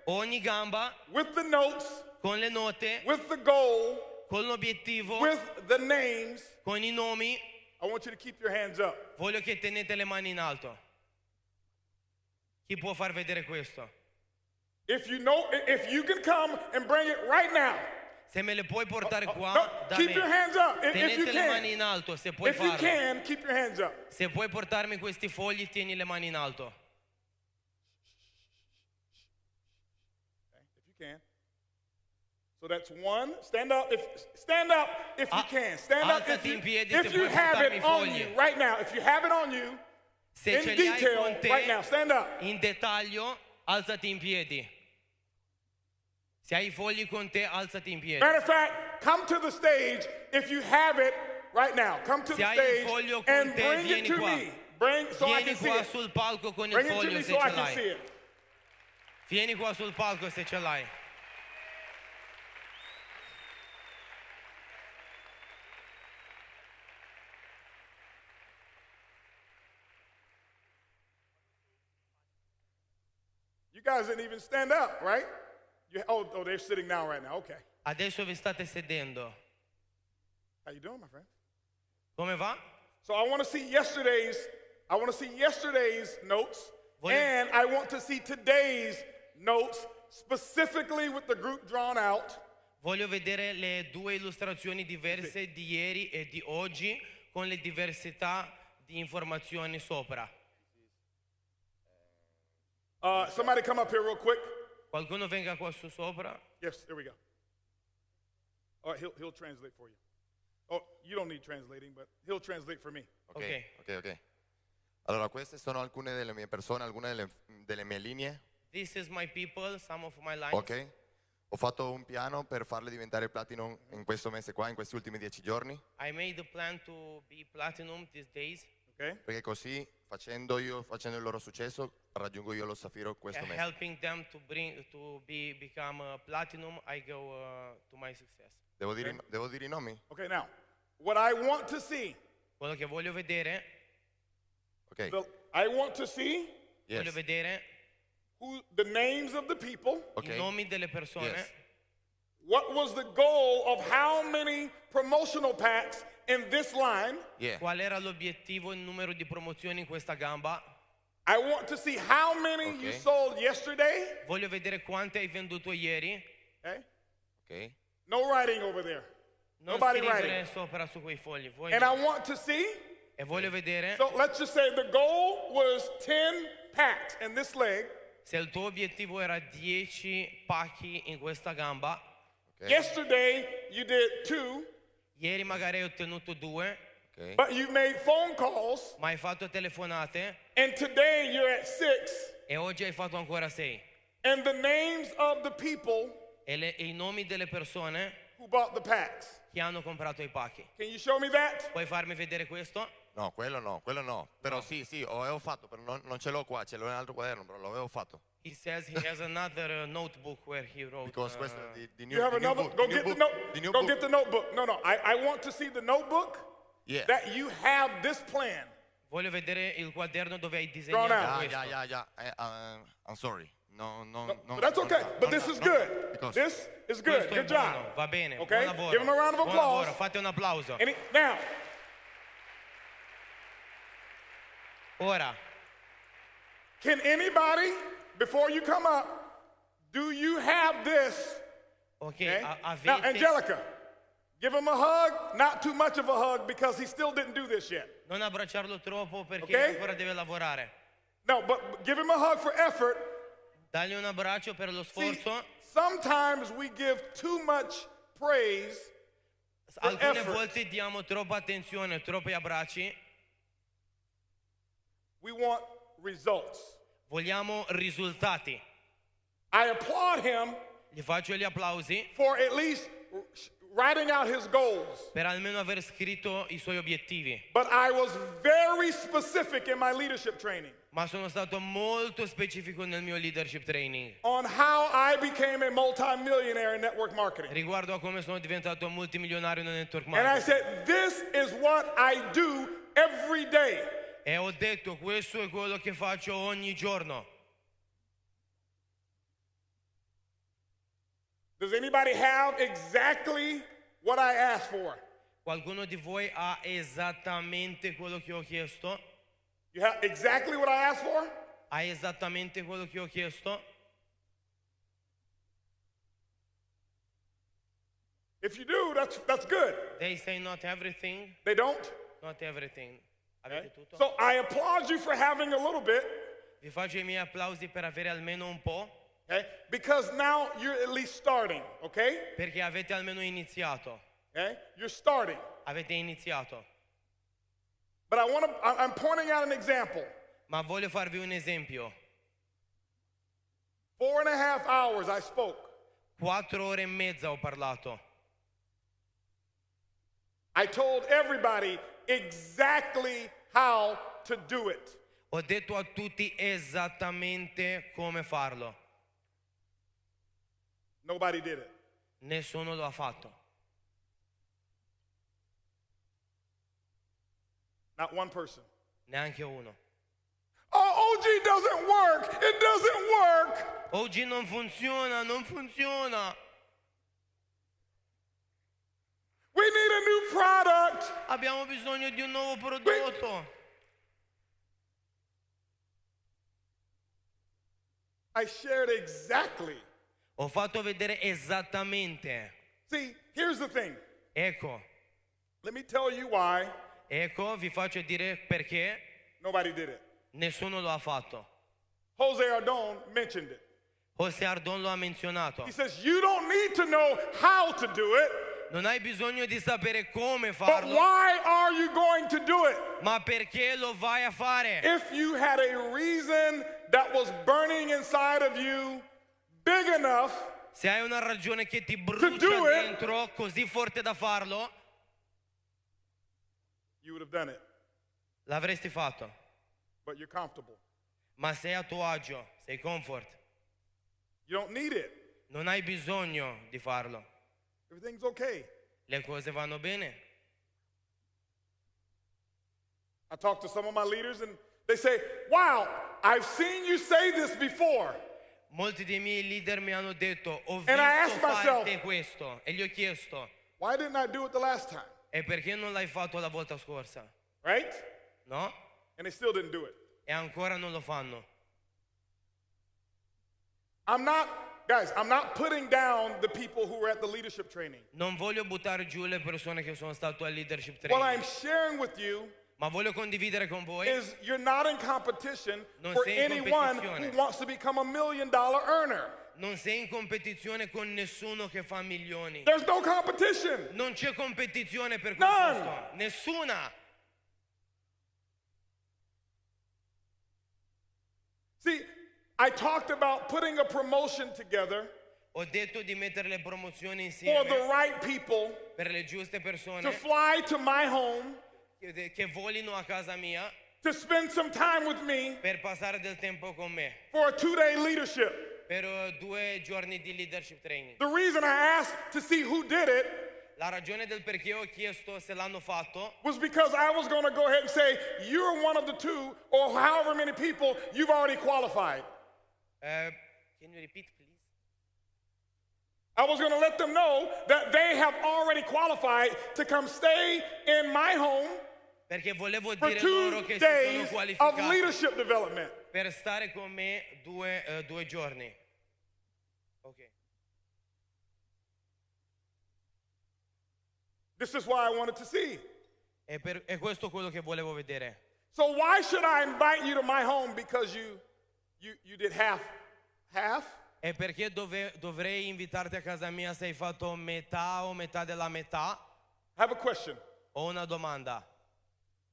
ogni gamba with the notes, con le note, with the goal, con l'obiettivo, with the names, con i nomi, I want you to keep your hands up. voglio che tenete le mani in alto. Chi può far vedere questo? If you can come and bring it right now. Se me le puoi portare qua No, da keep your me, hands up if you tenete le mani can. in alto se puoi If you farlo. can, keep your hands up. Se puoi portarmi questi fogli, tieni le mani in alto. Okay, if you can. So that's 1. Stand up if you can. Stand up alzati in piedi if se you puoi have portarmi it i on fogli. you right now. If you have it on you, Se in ce li hai detail con te, right now, stand up. in dettaglio, alzati in piedi. Se hai i fogli con te, alzati in piedi. Matter of fact, come to the stage if you have it right now. Come to Se the hai il stage foglio con and te, bring it vieni to qua. me. Bring so I Vieni can see qua it. sul palco con il Bring it to foglio me se so I ce can see l'hai. it. Vieni qua sul palco se ce l'hai. You guys didn't even stand up, right? Oh, they're sitting now right now. Okay. Adesso vi state sedendo. How you doing, my friend? Come va? So I want to see yesterday's notes, Voglio- and I want to see today's notes specifically with the group drawn out. Voglio vedere le 2 illustrazioni diverse di ieri e di oggi con le diversità di informazioni sopra. Somebody come up here real quick. Qualcuno venga qua su sopra. Yes, there we go. All right, he'll translate for you. Oh, you don't need translating, but he'll translate for me. Ok. Allora, queste sono alcune delle mie persone, alcune delle mie linee, This is my people, some of my lines. ok? Ho fatto un piano per farle diventare platinum in questo mese qua, in questi ultimi 10 giorni, I made a plan to be platinum these days. Okay? perché così, facendo il loro successo, raggiungo io lo Safiro questo mese. Helping them to become platinum, I go to my success. Devo dire i nomi? Okay, now, what I want to see, Quello che voglio vedere, Ok, I want to see yes, voglio vedere the names of the people. ok, i nomi delle persone. yes. What was the goal of how many promotional packs in this line? Yeah, Qual era l'obiettivo, il numero di promozioni in questa gamba? I want to see how many you Okay. sold yesterday. Voglio vedere quante hai venduto ieri. Okay? ok, No writing over there. Non Nobody scrivere writing. sopra su quei fogli. And I want to see, E voglio vedere so let's just say the goal was 10 packs in this leg. se il tuo obiettivo era 10 pacchi in questa gamba. ok, Yesterday you did 2, Ieri magari hai ottenuto 2, ok, but you made phone calls, ma hai fatto telefonate and today you're at 6. e oggi hai fatto ancora 6. And the names of the people E i nomi delle persone who bought the packs. che hanno comprato i pacchi. Can you show me that? Puoi farmi vedere questo? no, quello no, però sì, avevo fatto, però non ce l'ho qua, ce l'ho in un altro quaderno, però l'avevo fatto. He says he has another notebook where he wrote. Because questo è di new, You have the new another? book, Go the get new the book, note. the new Go book. get the notebook. No. I want to see the notebook Yeah. that you have this plan. Voglio vedere il quaderno dove hai Drawn disegnato out. questo. Yeah. I'm sorry. No. But that's okay. But this is good. Because This is good. Questo è Good buono, job. va bene, Okay? buon lavoro. Give him a round of Buon applause. lavoro, fate un applauso. Now, Ora, can anybody, before you come up, do you have this? ok, Okay? Now, avete... Angelica, give him a hug. Not too much of a hug because he still didn't do this yet. Non abbracciarlo troppo perché Ok? ancora deve lavorare. No, but give him a hug for effort. Dagli un abbraccio per lo See, sforzo. sometimes we give too much praise. Alcune effort. volte diamo troppa attenzione, troppi abbracci. We want results. Vogliamo risultati. I applaud him Gli faccio gli applausi for at least writing out his goals. per almeno aver scritto i suoi obiettivi. But I was very specific in my leadership training Ma sono stato molto specifico nel mio leadership training on how I became a multimillionaire in network marketing. riguardo a come sono diventato multimilionario nel network And I marketing. said, this is what I do every day. E ho detto, questo è quello che faccio ogni giorno. Does anybody have exactly what I asked for? Qualcuno di voi ha esattamente quello che ho chiesto? You have exactly what I asked for? Ha esattamente quello che ho chiesto? If you do, that's good. They say not everything. They don't? Not everything. Avete tutto? So I applaud you for having a little bit, Vi faccio i miei applausi per avere almeno un po', okay? Because now you're at least starting, okay? perché avete almeno iniziato. Okay? You're starting. Avete iniziato. But I'm pointing out an example. Ma voglio farvi un esempio. 4.5 hours I spoke. 4 ore e mezza ho parlato. I told everybody exactly how to do it. Ho detto a tutti esattamente come farlo. Nobody did it. Nessuno lo ha fatto. Not one person. Neanche uno. Oh, OG doesn't work. It doesn't work. Oggi non funziona, non funziona. We need a new product. Abbiamo bisogno di un nuovo prodotto. I shared exactly. Ho fatto vedere esattamente. See, here's the thing. Ecco, Let me tell you why ecco, vi faccio dire perché nobody did it. nessuno lo ha fatto. Jose Ardon mentioned it. José Ardon lo ha menzionato. He says, you don't need to know how to do it, Non hai bisogno di sapere come but farlo, why are you going to do it? ma perché lo vai a fare. If you had a reason that was burning inside of you big enough, Se hai una ragione che ti brucia do it. dentro, così forte da farlo, you would have done it. l'avresti fatto. But you're comfortable. Ma sei a tuo agio, sei comfort. You don't need it. Non hai bisogno di farlo. Everything's okay. Le cose vanno bene. I talk to some of my leaders and they say, wow, I've seen you say this before. Molti dei miei leader mi hanno detto, ho And I visto asked myself- fare questo. E gli ho chiesto, Why didn't I do it the last time? e perché non l'hai fatto la volta scorsa? Right? No? And they still didn't do it. E ancora non lo fanno. I'm not putting down the people who were at the leadership training. Non voglio buttare giù le persone che sono state al leadership What I'm training, sharing with you ma voglio condividere con voi. is you're not in competition Non for sei in anyone competizione. who wants to become $1 million earner. Non sei in competizione con nessuno che fa milioni. There's no competition. Non c'è competizione per None. questo. Nessuna. See, I talked about putting a promotion together Ho detto di mettere le promozioni for the insieme right people per le giuste persone to fly to my home, che volino a casa mia to spend some time with me per passare del tempo con me for a 2-day leadership. per 2 giorni di leadership training. The reason I asked to see who did it La ragione del perché ho chiesto se l'hanno fatto was because I was going to go ahead and say, you're one of the 2 or however many people you've already qualified. can you repeat please? I was going to let them know that they have already qualified to come stay in my home Perché volevo for dire 2 loro che si sono days of qualificati leadership development. per stare con me 2 giorni. Ok. This is why I wanted to see. È questo quello che volevo vedere. So why should I invite you to my home because you did half? E perché dovrei invitarti a casa mia se hai fatto metà o metà della metà? I have a question. Ho una domanda.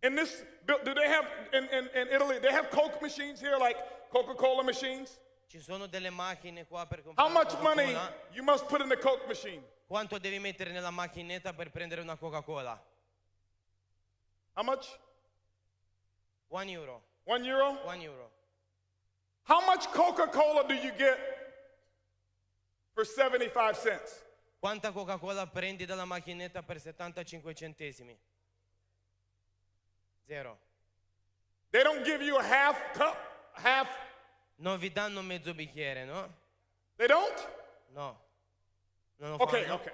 In this, do they have in Italy? They have Coke machines here, like Coca-Cola machines. Ci sono delle macchine qua per How comprare much money Coca-Cola? you must put in the Coke machine? Quanto devi mettere nella macchinetta per prendere una Coca-Cola? How much? €1. €1? €1. How much Coca-Cola do you get for 75 cents? Quanta Coca-Cola prendi dalla macchinetta per 75 centesimi? 0. They don't give you a half cup, half. Non vi danno mezzo bicchiere, no? They don't? No. Non lo Okay, fanno? okay.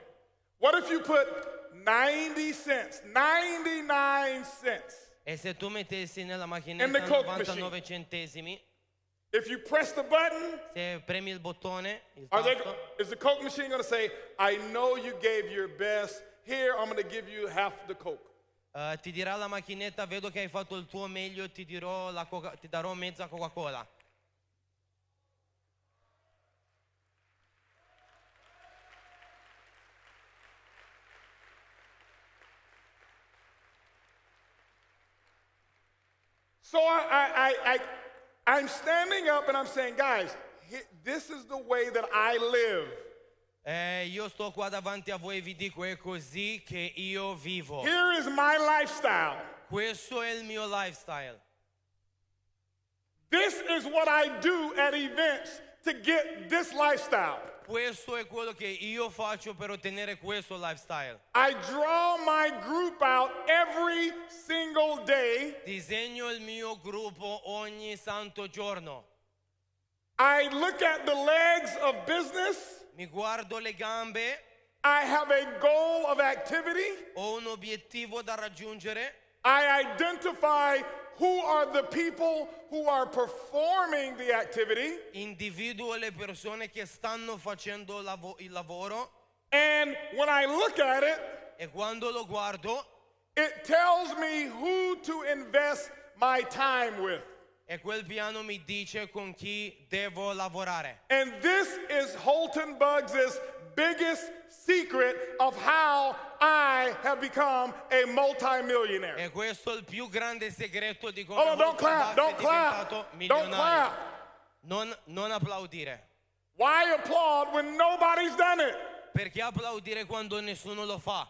What if you put 90 cents, 99 cents? E se tu mettessi nella And macchinetta the Coke 99 centesimi, If you press the button, se premi il bottone, il are they, tasto, is the Coke machine going to say, I know you gave your best. Here, I'm going to give you half the Coke. ti dirà la macchinetta, vedo che hai fatto il tuo meglio, ti darò mezza Coca-Cola. So I'm standing up and I'm saying, guys, this is the way that I live. Io sto qua davanti a voi e vi dico, è così che io vivo. Here is my lifestyle. Questo è il mio lifestyle. This is what I do at events to get this lifestyle. Questo è quello che io faccio per ottenere questo lifestyle. I draw my group out every single day. Disegno il mio gruppo ogni santo giorno. I look at the legs of business. Mi guardo le gambe, I have a goal of activity. ho un obiettivo da raggiungere. I identify who are the people who are performing the activity. Individuo le persone che stanno facendo il lavoro And when I look at it, e quando lo guardo, it tells me who to invest my time with. e quel piano mi dice con chi devo lavorare. And this is Holton Buggs' biggest secret of how I have become a multimillionaire. E questo è il più grande segreto di come Hold on, don't Holton clap, Buggs don't è diventato clap, don't milionario. clap. Non applaudire. Why applaud when nobody's done it? Perché applaudire quando nessuno lo fa?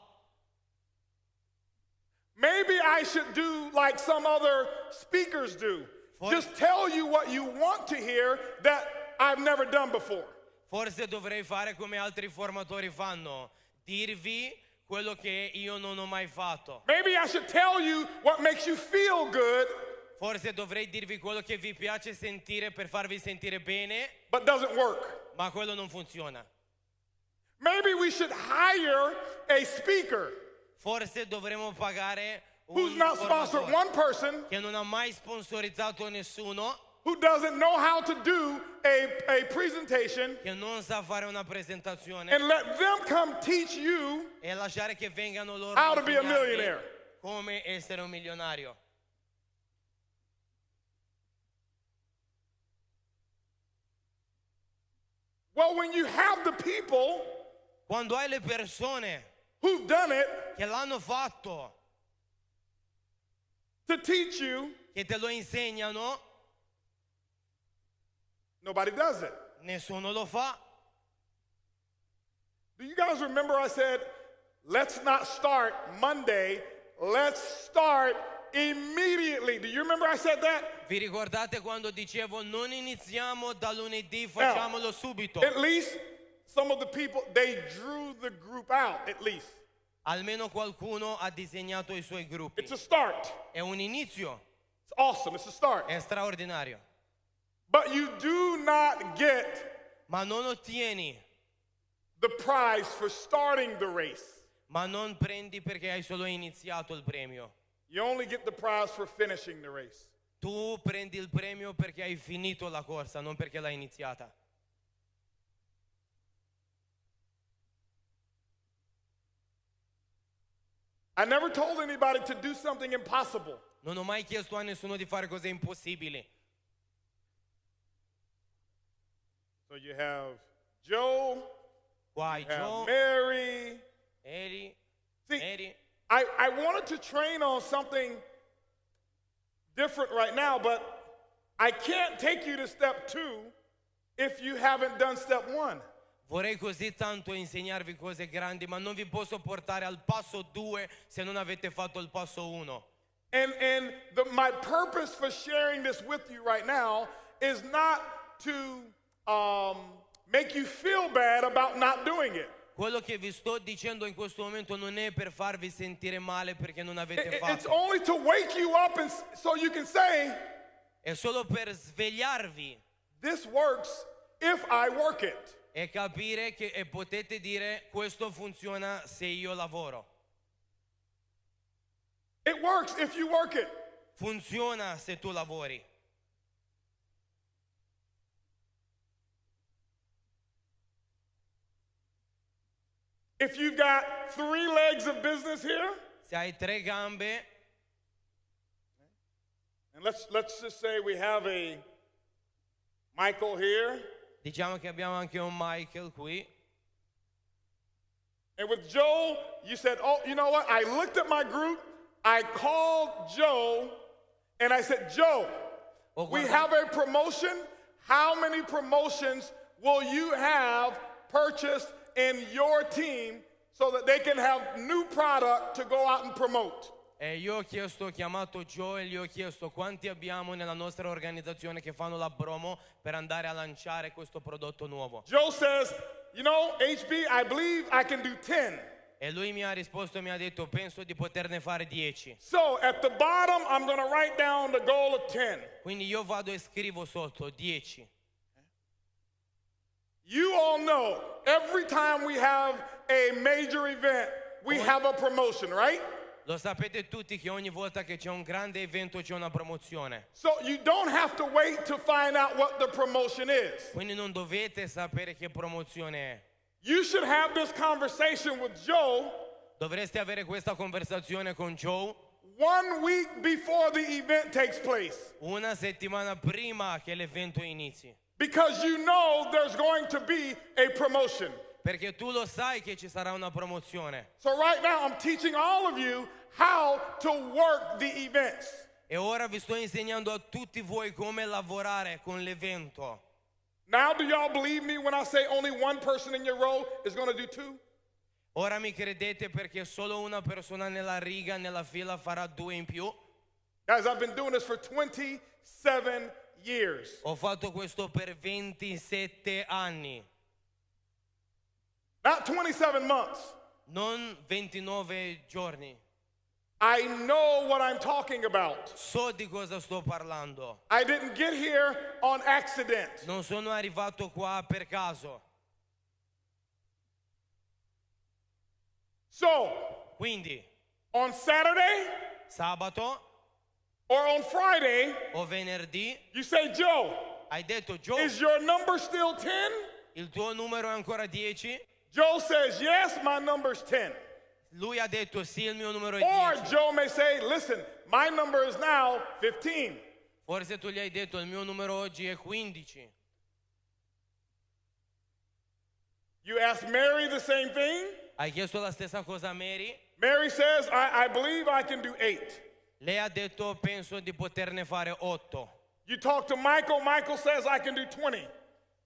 Maybe I should do like some other speakers do. Just tell you what you want to hear that I've never done before. Forse dovrei fare come altri formatori fanno, dirvi quello che io non ho mai fatto. Maybe I should tell you what makes you feel good, Forse dovrei dirvi quello che vi piace sentire per farvi sentire bene, but doesn't work. ma quello non funziona. Maybe we should hire a speaker Forse dovremmo pagare who's un not sponsored formatore one person, che non ha mai sponsorizzato nessuno, who doesn't know how to do a presentation, che non sa fare una presentazione, and let them come teach you e lasciare che vengano loro how a to be a insegnarvi millionaire. come essere un milionario. Well, when you have the people Quando hai le persone who've done it che l'hanno fatto, to teach you, che te lo insegnano, nobody does it. nessuno lo fa. Do you guys remember I said, let's not start Monday, let's start immediately? Do you remember I said that? Vi ricordate quando dicevo non iniziamo da lunedì, facciamolo subito? At least some of the people, they drew the group out, at least. Almeno qualcuno ha disegnato i suoi gruppi. It's a start. È un inizio, It's awesome. It's a start. è straordinario. But you do not get Ma non ottieni, the prize for starting the race. ma non prendi perché hai solo iniziato il premio. You only get the prize for finishing the race. Tu prendi il premio perché hai finito la corsa, non perché l'hai iniziata. I never told anybody to do something impossible. Non ho mai chiesto a nessuno di fare cose impossibili. So you have Joe, Qua you have Joe, Mary. Eri, See, Mary. I wanted to train on something different right now, but I can't take you to step 2 if you haven't done step 1. Vorrei così tanto insegnarvi cose grandi, ma non vi posso portare al passo 2 se non avete fatto il passo 1. And my purpose for sharing this with you right now is not to make you feel bad about not doing it. Quello che vi sto dicendo in questo momento non è per farvi sentire male perché non avete It's fatto. only to wake you up and so you can say, È solo per svegliarvi this works if I work it. e capire che e potete dire questo funziona se io lavoro. It works if you work it. Funziona se tu lavori. If you've got 3 legs of business here, Se hai 3 gambe, and let's just say we have a Michael here, diciamo che abbiamo anche un Michael qui. and with Joe, you said, oh, you know what? I looked at my group, I called Joe, and I said, Joe, Oh, we guarda- have a promotion. How many promotions will you have purchased in your team so that they can have new product to go out and promote? E io ho chiamato Joe e gli ho chiesto quanti abbiamo nella nostra organizzazione che fanno la promo per andare a lanciare questo prodotto nuovo. Joe says, you know, HB, I believe I can do 10. E lui mi ha risposto e mi ha detto penso di poterne fare 10. So at the bottom, I'm going to write down the goal of 10. Quindi io vado e scrivo sotto 10. You all know every time we have a major event, we have a promotion, right? Lo sapete tutti che ogni volta che c'è un grande evento c'è una promozione. So you don't have to wait to find out what the promotion is. Quindi non dovete sapere che promozione è. You should have this conversation with Joe Dovreste avere questa conversazione con Joe 1 week before the event takes place. una settimana prima che l'evento inizi. Because you know there's going to be a promotion. Perché tu lo sai che ci sarà una promozione. So right now I'm teaching all of you how to work the events. E ora vi sto insegnando a tutti voi come lavorare con l'evento. Now do y'all believe me when I say only one person in your row is going to do 2? Ora mi credete perché solo una persona nella riga, nella fila farà 2 in più? Guys, I've been doing this for 27 years. Ho fatto questo per 27 anni, Not 27 months. non 29 giorni. I know what I'm talking about. So di cosa sto parlando. I didn't get here on accident. Non sono arrivato qua per caso. So, Quindi, on Saturday sabato or on Friday, o venerdì, you say, Joe, hai detto Joe, is your number still 10? il tuo numero è ancora 10? Joe says, yes, my number's 10. Lui ha detto sì, il mio numero è Or 10. Joe may say, listen, my number is now 15. Forse tu gli hai detto il mio numero oggi è 15. You ask Mary the same thing. Hai chiesto la stessa cosa a Mary? Mary says, I believe I can do 8. Lei ha detto penso di poterne fare 8. You talk to Michael, Michael says, I can do 20.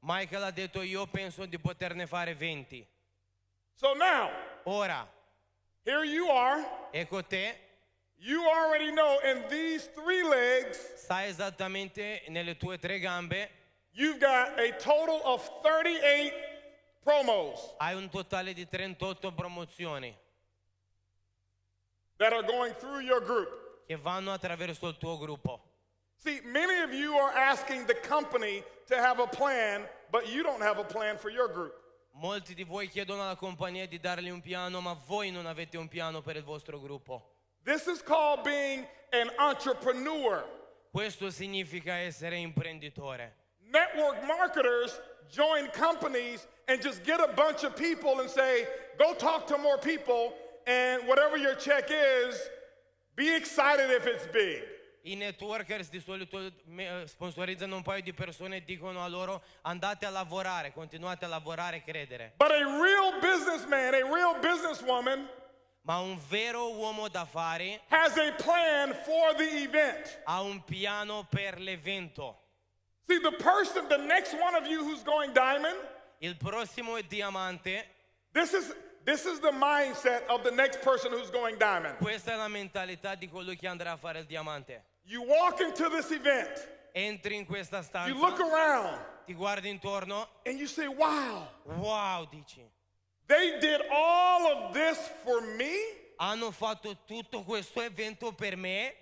Michael ha detto io penso di poterne fare 20. So now, Ora, here you are. ecco te, You already know in these 3 legs, sai esattamente nelle tue 3 gambe, you've got a total of 38 promos hai un totale di 38 promozioni that are going through your group. che vanno attraverso il tuo gruppo. See, many of you are asking the company to have a plan, but you don't have a plan for your group. Molti di voi chiedono alla compagnia di dargli un piano, ma voi non avete un piano per il vostro gruppo. This is called being an entrepreneur. Questo significa essere imprenditore. Network marketers join companies and just get a bunch of people and say, go talk to more people and whatever your check is, be excited if it's big. I networkers di solito sponsorizzano un paio di persone e dicono a loro andate a lavorare, continuate a lavorare e credere. But a real businessman, a real businesswoman Ma un vero uomo d'affari has a plan for the event. ha un piano per l'evento. See, the next one of you who's going diamond, Il prossimo è diamante. this is the mindset of the next person who's going diamond. Questa è la mentalità di colui che andrà a fare il diamante. You walk into this event, Entri in questa you look stanza, around, ti guardi intorno, and you say, wow, wow, dici. they did all of this for me? Hanno fatto tutto questo evento per me.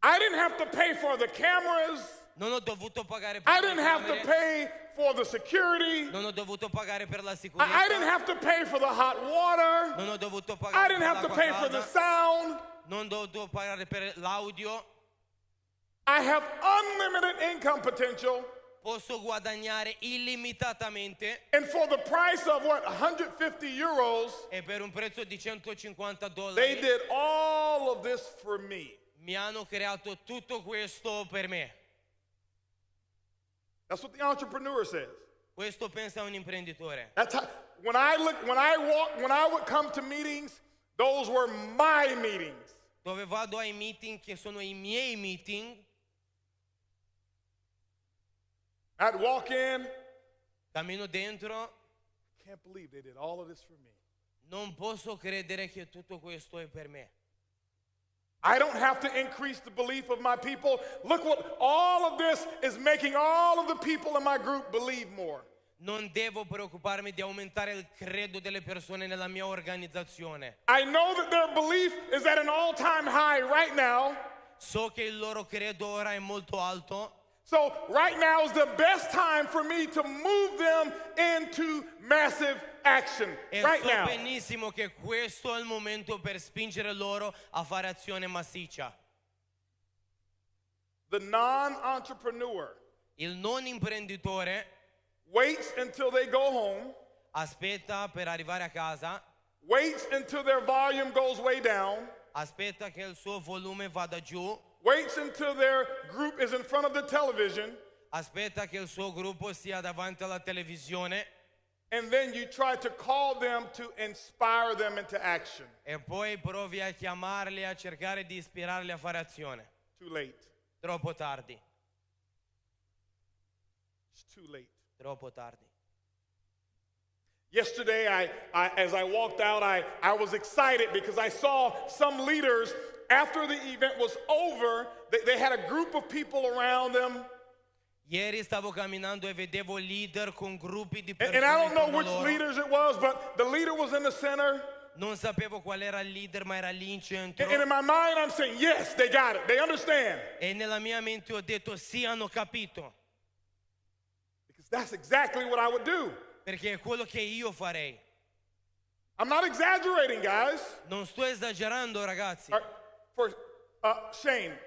I didn't have to pay for the cameras. Non ho dovuto pagare per I le didn't have to camere, pay for the security. non ho dovuto pagare per la I didn't sicurezza, have to pay for the hot water. non ho dovuto I pagare didn't per have to l'acqua pay for the calda, sound. non ho dovuto pagare per l'audio. I have unlimited income potential. Posso guadagnare illimitatamente And for the price of what, 150 euros, e per un prezzo di $150 they did all of this for me. mi hanno creato tutto questo per me. That's what the entrepreneur says. Questo pensa un imprenditore. That's how, when I would come to meetings, those were my meetings. Dove vado ai meeting che sono i miei meeting, I'd walk in, cammino dentro, can't believe they did all of this for me. non posso credere che tutto questo è per me. I don't have to increase the belief of my people. Look what all of this is making all of the people in my group believe more. Non devo preoccuparmi di aumentare il credo delle persone nella mia organizzazione. I know that their belief is at an all-time high right now. So che il loro credo ora è molto alto. So right now is the best time for me to move them into massive action. E Right so now. benissimo che questo è il momento per spingere loro a fare azione massiccia. The non-entrepreneur Il non imprenditore waits until they go home, aspetta per arrivare a casa, waits until their volume goes way down, aspetta che il suo volume vada giù, waits until their group is in front of the television, aspetta che il suo gruppo sia davanti alla televisione and then you try to call them to inspire them into action. e poi provi a chiamarli, a cercare di ispirarli a fare azione. Too late. Troppo tardi, It's too late. troppo tardi. Yesterday, as I walked out, I was excited because I saw some leaders, after the event was over, they had a group of people around them. Ieri stavo camminando e vedevo leader con gruppi di And persone I don't know intorno a which loro. leaders it was, but the leader was in the center. Non sapevo qual era il leader, ma era lì in centro. And in my mind, I'm saying, yes, they got it. They understand. E nella mia mente ho detto sì, hanno capito. Because that's exactly what I would do. Perché è quello che io farei. I'm not exaggerating, guys. Non sto esagerando, ragazzi. All right, Shane,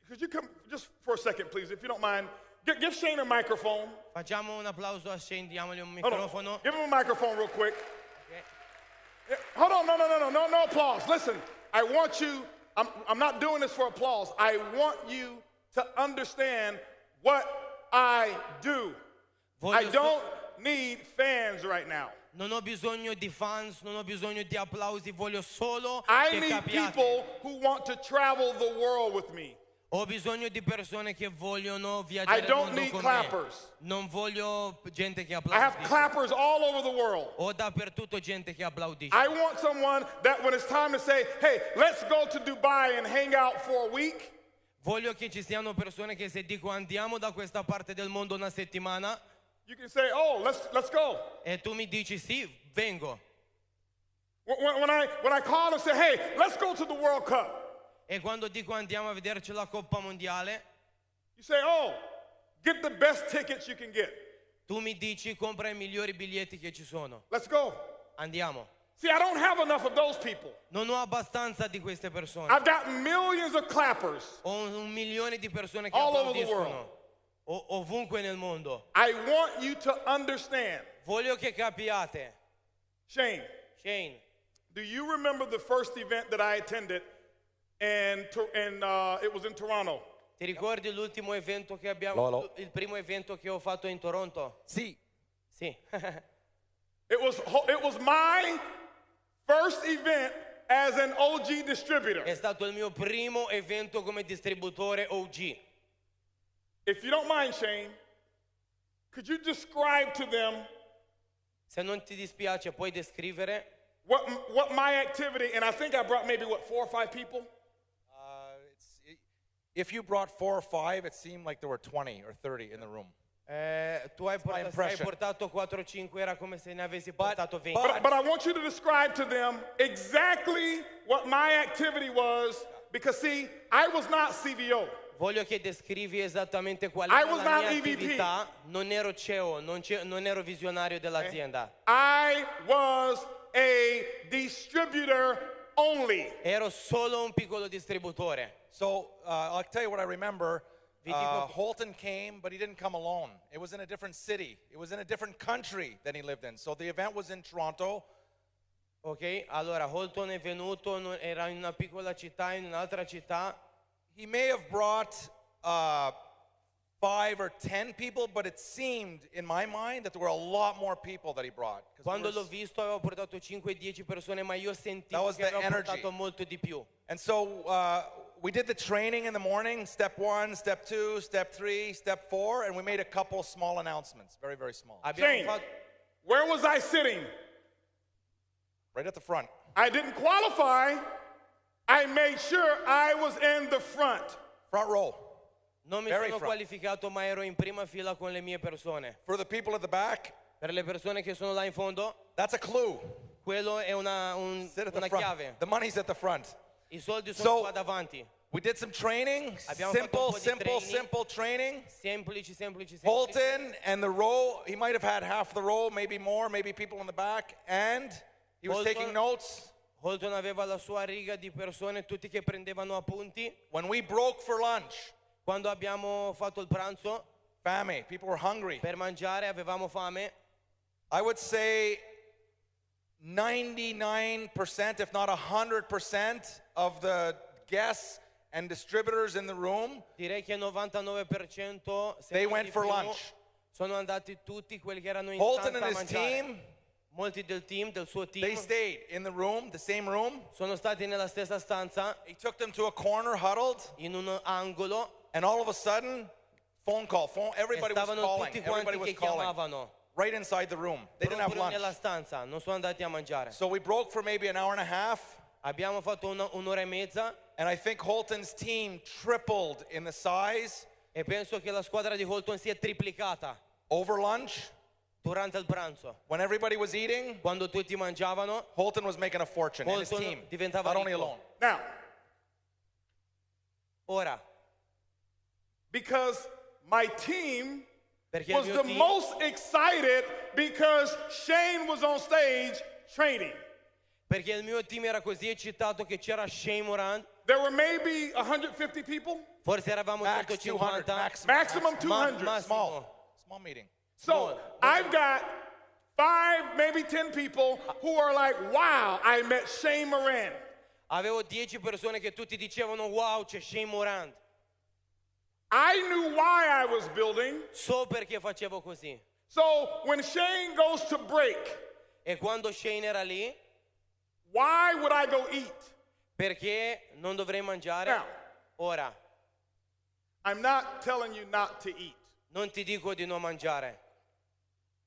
could you come just for a second, please, if you don't mind? Give Shane a microphone. Facciamo un applauso a Shane, diamogli un Hold on. microfono. Give him a microphone real quick. Ok. Yeah, hold on, no applause. Listen, I want you, I'm not doing this for applause. I want you to understand what I do. I Voglio don't need fans right now. Non ho bisogno di fans, non ho bisogno di applausi, voglio solo I che need capiate. people who want to travel the world with me. Ho bisogno di persone che vogliono I viaggiare il don't mondo need con clappers. me. Non voglio gente che I have applaudisce. clappers all over the world. Ho dappertutto gente che applaudisce. I want someone that when it's time to say, hey, let's go to Dubai and hang out for a week, Voglio che ci siano persone che se dico andiamo da questa parte del mondo una settimana you can say, oh, let's go. e tu mi dici sì, vengo. When I call and say, hey, let's go to the World Cup, E quando dico andiamo a vederci la Coppa Mondiale, you say, oh, get the best tickets you can get. tu mi dici compra i migliori biglietti che ci sono. Let's go. Andiamo. See, I don't have enough of those people. Non ho abbastanza di queste persone. I've got millions of clappers. Ho 1 milione di persone che All over the applaudiscono ovunque nel mondo. I want you to understand Voglio che capiate Shane, Shane, do you remember the first event that I attended and it was in Toronto? ti ricordi l'ultimo evento che abbiamo, il primo evento che ho fatto in Toronto? Sì. Sì. It was my first event as an OG distributor. È stato il mio primo evento come distributore OG. If you don't mind, Shane, could you describe to them Se non ti dispiace, puoi descrivere what my activity, and I think I brought maybe, 4 or 5 people? If you brought 4 or 5, it seemed like there were 20 or 30 in the room. tu hai my portato, se hai impression. portato 4 o 5, era come se ne avessi portato 20. But I want you to describe to them exactly what my activity was, because see, I was not CVO. Voglio che descrivi esattamente qual I era was la not mia EVP. attività. Non ero CEO, non ero visionario dell'azienda. I was a distributor only. Ero solo un piccolo distributore. So I'll tell you what I remember. Vi dico- Holton came, but he didn't come alone. It was in a different city. It was in a different country than he lived in. So the event was in Toronto. Ok? Allora, Holton è venuto, era in una piccola città, in un'altra città. He may have brought 5 or 10 people, but it seemed in my mind that there were a lot more people that he brought. 'Cause Quando there l'ho was- visto aveva portato 5-10 persone, ma io That sentivo was che the aveva energy. portato molto di più. And so we did the training in the morning, step 1, step 2, step 3, step 4, and we made a couple small announcements, very, very small. Abbiamo Shane, fatto where was I sitting? Right at the front. I didn't qualify. I made sure I was in the front. Front row. Non mi Very sono front. qualificato, ma ero in prima fila con le mie persone. For the people at the back, Per le persone che sono là in fondo, that's a clue. quello è Sit at the una front. chiave. The money's at the front. I soldi So- sono qua davanti. We did some training, Abbiamo fatto un simple, po' di simple, training. simple training. Semplici. Holton and the row, he might have had half the row, maybe more, maybe people in the back, and he was Holton- taking notes. Holton aveva la sua riga di persone, tutti che prendevano appunti. When we broke for lunch, Quando abbiamo fatto il pranzo famine, people were hungry. per mangiare, avevamo fame. I would say 99%, if not 100% of the guests and distributors in the room, Direi che il 99% se they non went di for più, lunch. sono andati tutti quelli che erano in Holton stanza and a his mangiare. team, Molti del suo they team, stayed in the room, the same room. sono stati nella stessa stanza, He took them to a corner, huddled, in un angolo, and all of a sudden, phone, e everybody was stavano calling. tutti Everybody quanti was che calling. chiamavano. Right inside the room. They didn't have Proprio lunch. nella stanza, non sono andati a mangiare. So we broke for maybe an hour and a half, Abbiamo fatto un'ora e mezza and I think Holton's team tripled in the size e penso che la squadra di Holton si è triplicata over lunch. durante il pranzo. When everybody was eating, Quando tutti mangiavano, Holton was making a fortune, and his Holton team, diventava not only ricco. alone. Now, ora, because my team perché il was mio the team most excited because Shane was on stage training. Perché il mio team era così eccitato che c'era Shane Moran, There were maybe 150 people, forse eravamo Max 200, 150, maximum 200. massimo. Small meeting. So I've got 5, maybe 10 people who are like, wow, I met Shane Moran. Avevo 10 persone che tutti dicevano wow, c'è Shane Moran. I knew why I was building. So perché facevo così. So when Shane goes to break, E quando Shane era lì, why would I go eat? perché non dovrei mangiare? Now. Ora, I'm not telling you not to eat. non ti dico di non mangiare,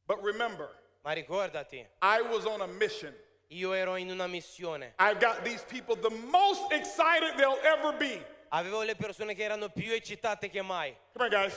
But remember, ma ricordati, I was on a mission. io ero in una missione. I've got these people the most excited they'll ever be. Avevo le persone che erano più eccitate che mai. Come on, guys.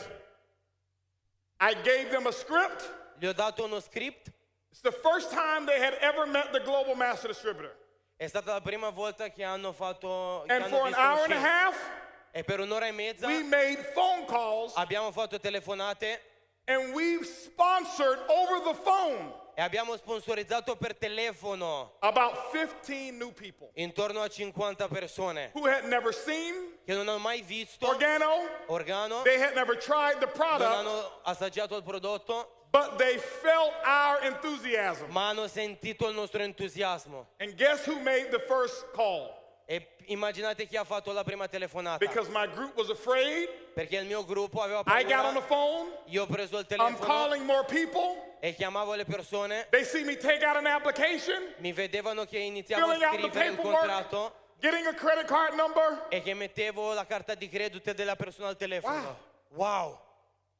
I gave them a script. Gli ho dato uno script, It's the first time they had ever met the global master distributor. è stata la prima volta che hanno fatto che And hanno for an visto hour and a Shane. half, E per un'ora e mezza we made phone calls abbiamo fatto telefonate and we sponsored over the phone e abbiamo sponsorizzato per telefono about 15 new people intorno a 50 persone who had never seen che non hanno mai visto Organo. Organo, They had never tried the non product, hanno assaggiato il prodotto, but they felt our enthusiasm. ma hanno sentito il nostro entusiasmo. And guess who made the first call? E immaginate chi ha fatto la prima telefonata. Because my group was afraid. Perché il mio gruppo aveva I got on the paura. phone. Io ho preso il I'm telefono calling more people. e chiamavo le persone. They see me take out an application, Mi vedevano che iniziavo a filling out the scrivere un paperwork, contratto getting a credit card number. e che mettevo la carta di credito della persona al telefono. Wow!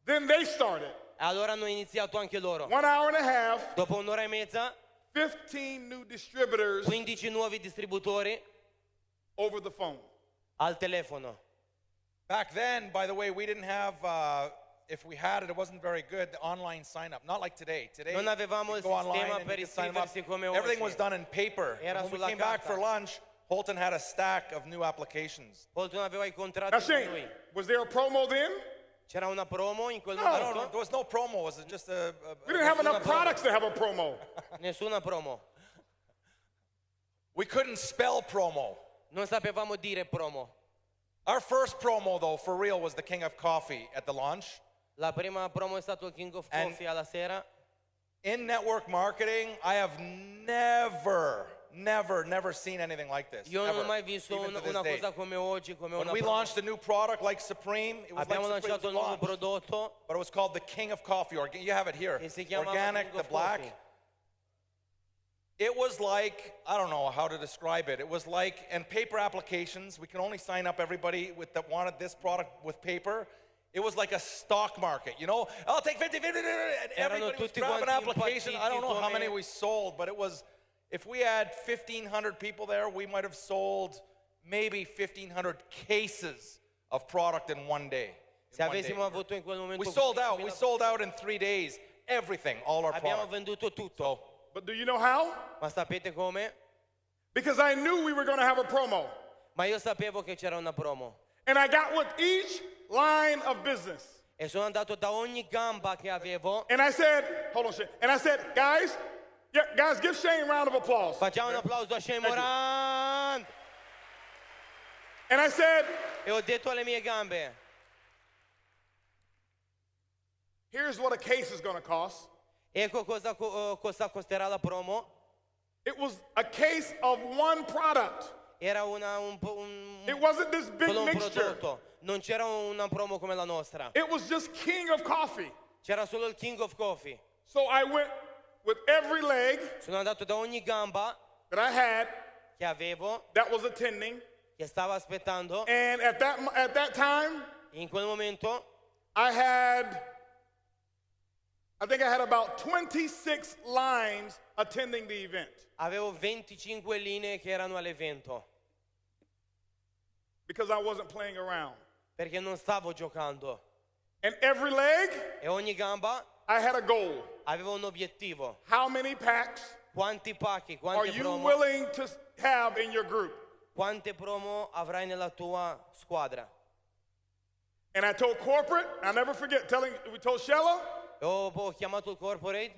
Then they started. E allora hanno iniziato anche loro. 1 hour and a half, Dopo un'ora e mezza, 15 new distributors 15 nuovi distributori over the phone. al telefono. Back then, by the way, we didn't have, if we had it, it wasn't very good, the online sign-up. Not like today. Today, Non avevamo you il go online sistema and per you can sign 'em up. iscriversi come Everything oggi. was done in paper. Era When we sulla came back carta. for lunch, Holton had a stack of new applications. Holton aveva i Now, contratti con Shane, lui. was there a promo then? C'era una promo in quel No, I don't know, momento? there was no promo. It was just We didn't have enough products to have a promo. Nessuna promo. we couldn't spell promo. Non sapevamo dire promo. Our first promo, though, for real, was the King of Coffee at the launch. La prima promo è stato il King of And- Coffee alla sera. In network marketing, I have never seen anything like this. Io non ever, ho mai visto even to this una day. cosa come oggi, come When una we promo. launched a new product like Supreme, it was Abbiamo like lanciato Supreme un nuovo launched, prodotto but it was called the King of Coffee. You have it here. e si chiamava Organic, King the of black. Coffee. It was like, I don't know how to describe it. It was like, and paper applications, we can only sign up everybody that wanted this product with paper. It was like a stock market, you know? I'll take 50, and everybody was tutti grabbing quanti application. I don't know how impazziti many come- we sold, but it was, if we had 1,500 people there, we might have sold maybe 1,500 cases of product in one day. Se avessimo avuto in quel momento We sold out. 15.000 We sold out in 3 days. Everything, all our abbiamo product. venduto tutto. But do you know how? Ma sapete come? Because I knew we were going to have a promo. Ma io sapevo che c'era una promo. And I got with each line of business. E sono andato da ogni gamba che avevo. And I said, hold on, Shane. And I said, guys, yeah, guys, give Shane a round of applause. Facciamo un applauso a Shane Thank you. Moran. And I said, E ho detto alle mie gambe, here's what a case is going to cost. ecco cosa costerà la promo. It was a case of one product. Era un It wasn't this big solo un mixture. prodotto. Non c'era una promo come la nostra. It was just King of Coffee. C'era solo il King of Coffee. So I went with every leg Sono andato da ogni gamba that I had che avevo, that was attending. che stava aspettando. And at that time, In quel momento I think I had about 26 lines attending the event. avevo 25 linee che erano all'evento. Because I wasn't playing around. Perché non stavo giocando. And every leg, E ogni gamba I had a goal. aveva un obiettivo. How many packs Quanti pacchi, are quante you promo, willing to have in your group? quante promo avrai nella tua squadra. And I told corporate, I'll never forget we told Shella, E ho chiamato il corporate.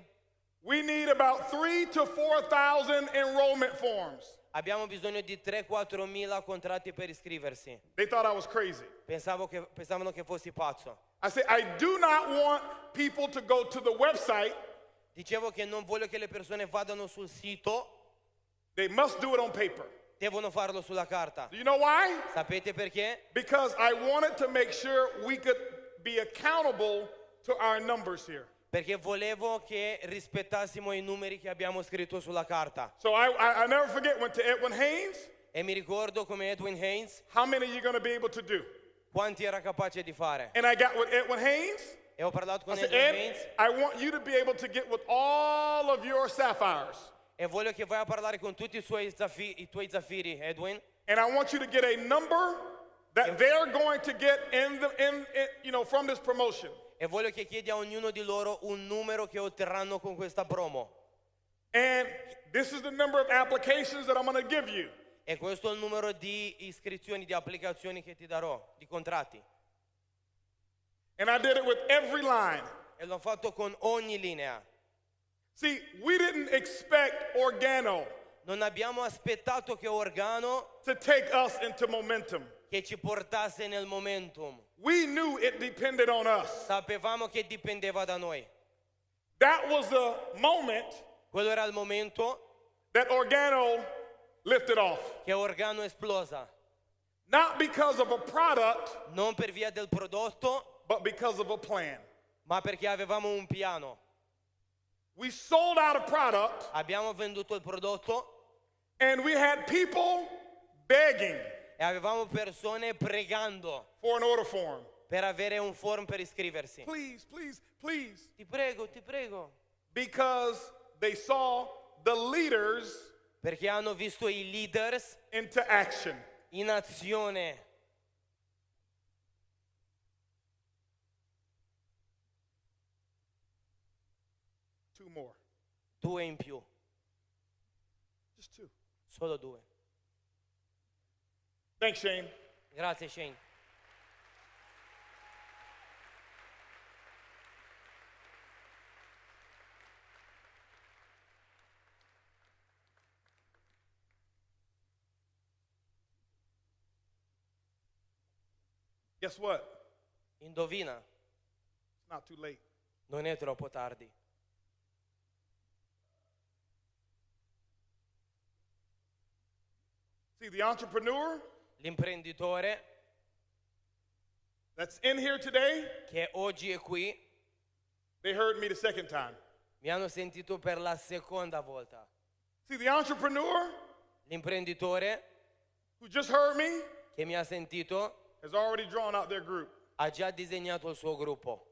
we need about 3,000 to 4,000 enrollment forms. Abbiamo bisogno di 3-4 mila contratti per iscriversi. They thought I was crazy. Pensavano che fossi pazzo. I said, I do not want people to go to the website. Dicevo che non voglio che le persone vadano sul sito, They must do it on paper. devono farlo sulla carta. Do you know why? Sapete perché? Because I wanted to make sure we could be accountable to our numbers here. Perché volevo che rispettassimo i numeri che abbiamo scritto sulla carta. So I never forget, went to Edwin Haynes. E mi ricordo come Edwin Haynes, How many are you going to be able to do? quanti era capace di fare. And I got with Edwin Haynes. E ho parlato I con said, Edwin Ed, Haynes I want you to be able to get with all of your sapphires. e voglio che vai a parlare con tutti i tuoi zaffiri, Edwin. And I want you to get a number that they're going to get from this promotion. E voglio che chiedi a ognuno di loro un numero che otterranno con questa promo. And this is the number of applications that I'm going to give you. E questo è il numero di iscrizioni, di applicazioni che ti darò, di contratti. And I did it with every line. E l'ho fatto con ogni linea. See, we didn't expect Organo Non abbiamo aspettato che Organo to take us into momentum. che ci portasse nel momentum. We knew it depended on us. Sapevamo che dipendeva da noi. That was the moment Quello era il momento that Organo lifted off. che Organo esplosa. Not because of a product, Non per via del prodotto, but because of a plan. ma perché avevamo un piano. We sold out of product, Abbiamo venduto il prodotto and we had people begging e avevamo persone pregando for an order form. per avere un form per iscriversi. Please, please, please. Ti prego, ti prego. Because they saw the leaders Perché hanno visto i leaders into action. in azione. Two more. 2 in più, Just two. solo 2. Thanks, Shane. Grazie Shane. Guess what? Indovina, It's not too late. non è troppo tardi. See, the entrepreneur L'imprenditore that's in here today, che oggi è qui, they heard me the second time. mi hanno sentito per la seconda volta. See, the entrepreneur L'imprenditore who just heard me che mi ha sentito has already drawn out their group. ha già disegnato il suo gruppo.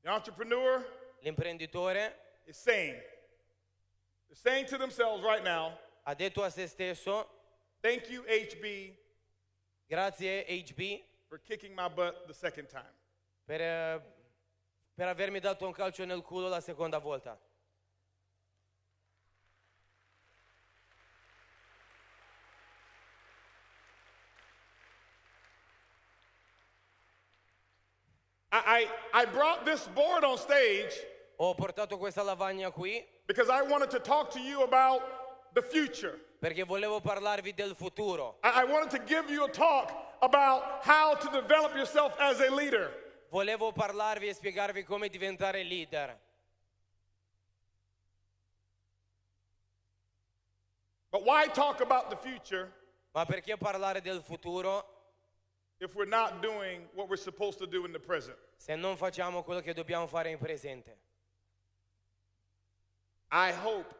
The entrepreneur L'imprenditore is saying, they're saying to themselves right now, ha detto a se stesso, thank you, HB, grazie HB for kicking my butt the second time. per avermi dato un calcio nel culo la seconda volta. I brought this board on stage Ho portato questa lavagna qui because I wanted to talk to you about the future. perché volevo parlarvi del futuro. I wanted to give you a talk about how to develop yourself as a leader. Volevo parlarvi e spiegarvi come diventare leader. But why talk about the future Ma perché parlare del futuro if we're not doing what we're supposed to do in the present? se non facciamo quello che dobbiamo fare in presente? I hope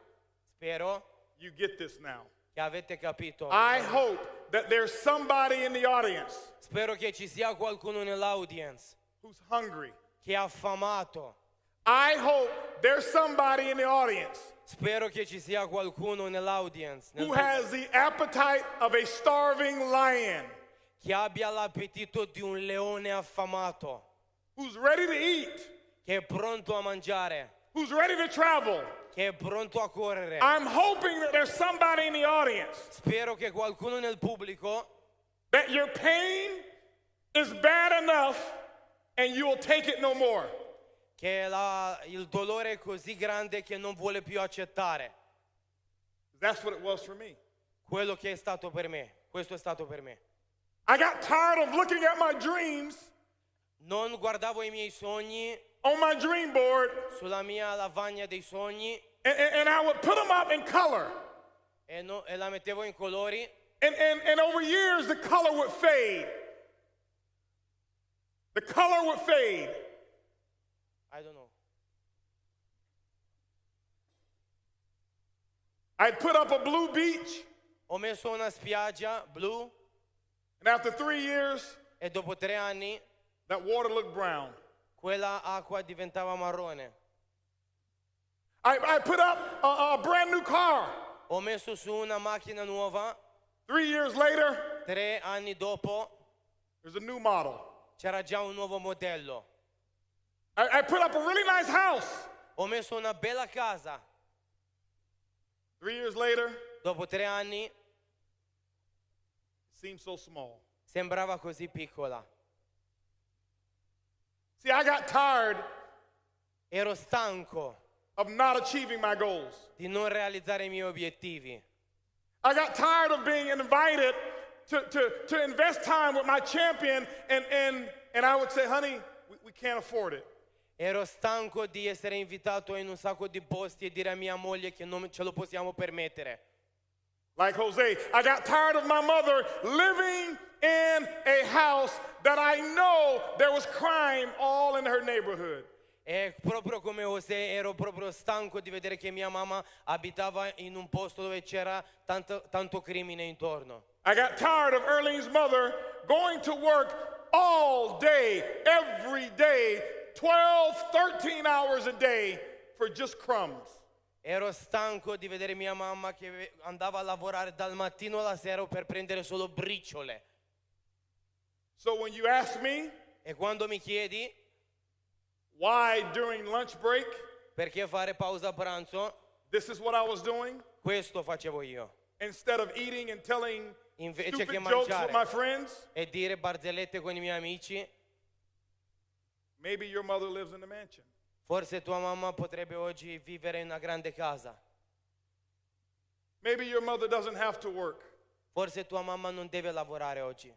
Spero you get this now. che avete capito. I hope that there's somebody in the audience Spero che ci sia qualcuno nell'audience who's hungry. che è affamato. I hope there's somebody in the audience Spero che ci sia qualcuno nell'audience who has the appetite of a starving lion, che abbia l'appetito di un leone affamato, who's ready to eat, che è pronto a mangiare, who's ready to travel. che è pronto a correre. I'm hoping that there's somebody in the audience Spero che qualcuno nel pubblico that your pain is bad enough and you will take it no more. che il dolore è così grande che non vuole più accettare. That's what it was for me. Quello che è stato per me, questo è stato per me. I got tired of looking at my dreams Non guardavo i miei sogni on my dream board sulla mia lavagna dei sogni and I would put them up in color. e la mettevo in colori And over years, the color would fade. The color would fade. I don't know. I'd put up a blue beach, Ho messo una spiaggia blu and after 3 years, e dopo 3 anni that water looked brown. quella acqua diventava marrone. I put up a brand new car. Ho messo su una macchina nuova, 3 years later, 3 anni dopo there's a new model. c'era già un nuovo modello. I put up a really nice house. Ho messo una bella casa, 3 years later, dopo 3 anni it seemed so small. sembrava così piccola. See, I got tired Ero stanco of not achieving my goals. di non realizzare i miei obiettivi. I got tired of being invited to invest time with my champion, and I would say, honey, we can't afford it. Ero stanco di essere invitato in un sacco di posti e dire a mia moglie che non ce lo possiamo permettere. Like Jose, I got tired of my mother living in a house that I know there was crime all in her neighborhood. E proprio come José ero proprio stanco di vedere che mia mamma abitava in un posto dove c'era tanto crimine intorno. I got tired of Erlene's mother going to work all day, every day, 12, 13 hours a day for just crumbs. Ero stanco di vedere mia mamma che andava a lavorare dal mattino alla sera per prendere solo briciole. So when you ask me E quando mi chiedi why during lunch break, perché fare pausa pranzo, this is what I was doing, questo facevo io. instead of eating and telling Invece stupid che jokes with my mangiare friends, e dire barzellette con i miei amici, maybe your mother lives in a mansion. forse tua mamma potrebbe oggi vivere in una grande casa. Maybe your mother doesn't have to work. Forse tua mamma non deve lavorare oggi.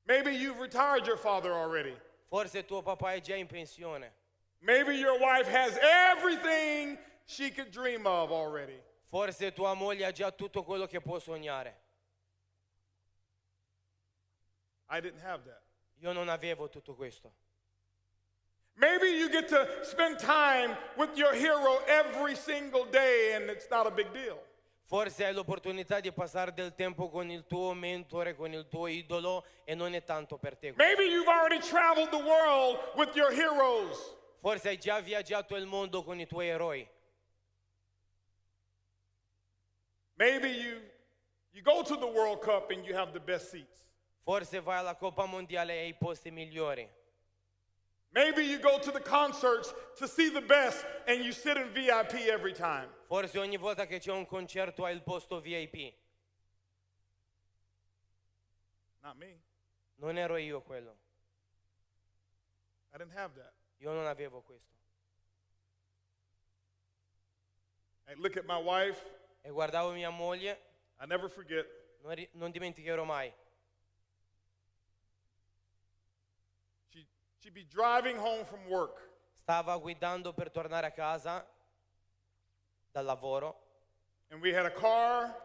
Maybe you've retired your father already. Forse tuo papà è già in pensione. Maybe your wife has everything she could dream of already. Forse tua moglie ha già tutto quello che può sognare. I didn't have that. Io non avevo tutto questo. Maybe you get to spend time with your hero every single day and it's not a big deal. Forse hai l'opportunità di passare del tempo con il tuo mentore, con il tuo idolo e non è tanto per te. Maybe you've already traveled the world with your heroes. Forse hai già viaggiato il mondo con i tuoi eroi. Maybe you go to the World Cup and you have the best seats. Forse vai alla Coppa Mondiale e hai i posti migliori. Maybe you go to the concerts to see the best and you sit in VIP every time. Forse ogni volta che c'è un concerto hai il posto VIP. Not me. Non ero io quello. I didn't have that. Io non avevo questo. I look at my wife, E guardavo mia moglie, I never forget. non dimenticherò mai. She'd be driving home from work. Stava guidando per tornare a casa dal lavoro. And we had a car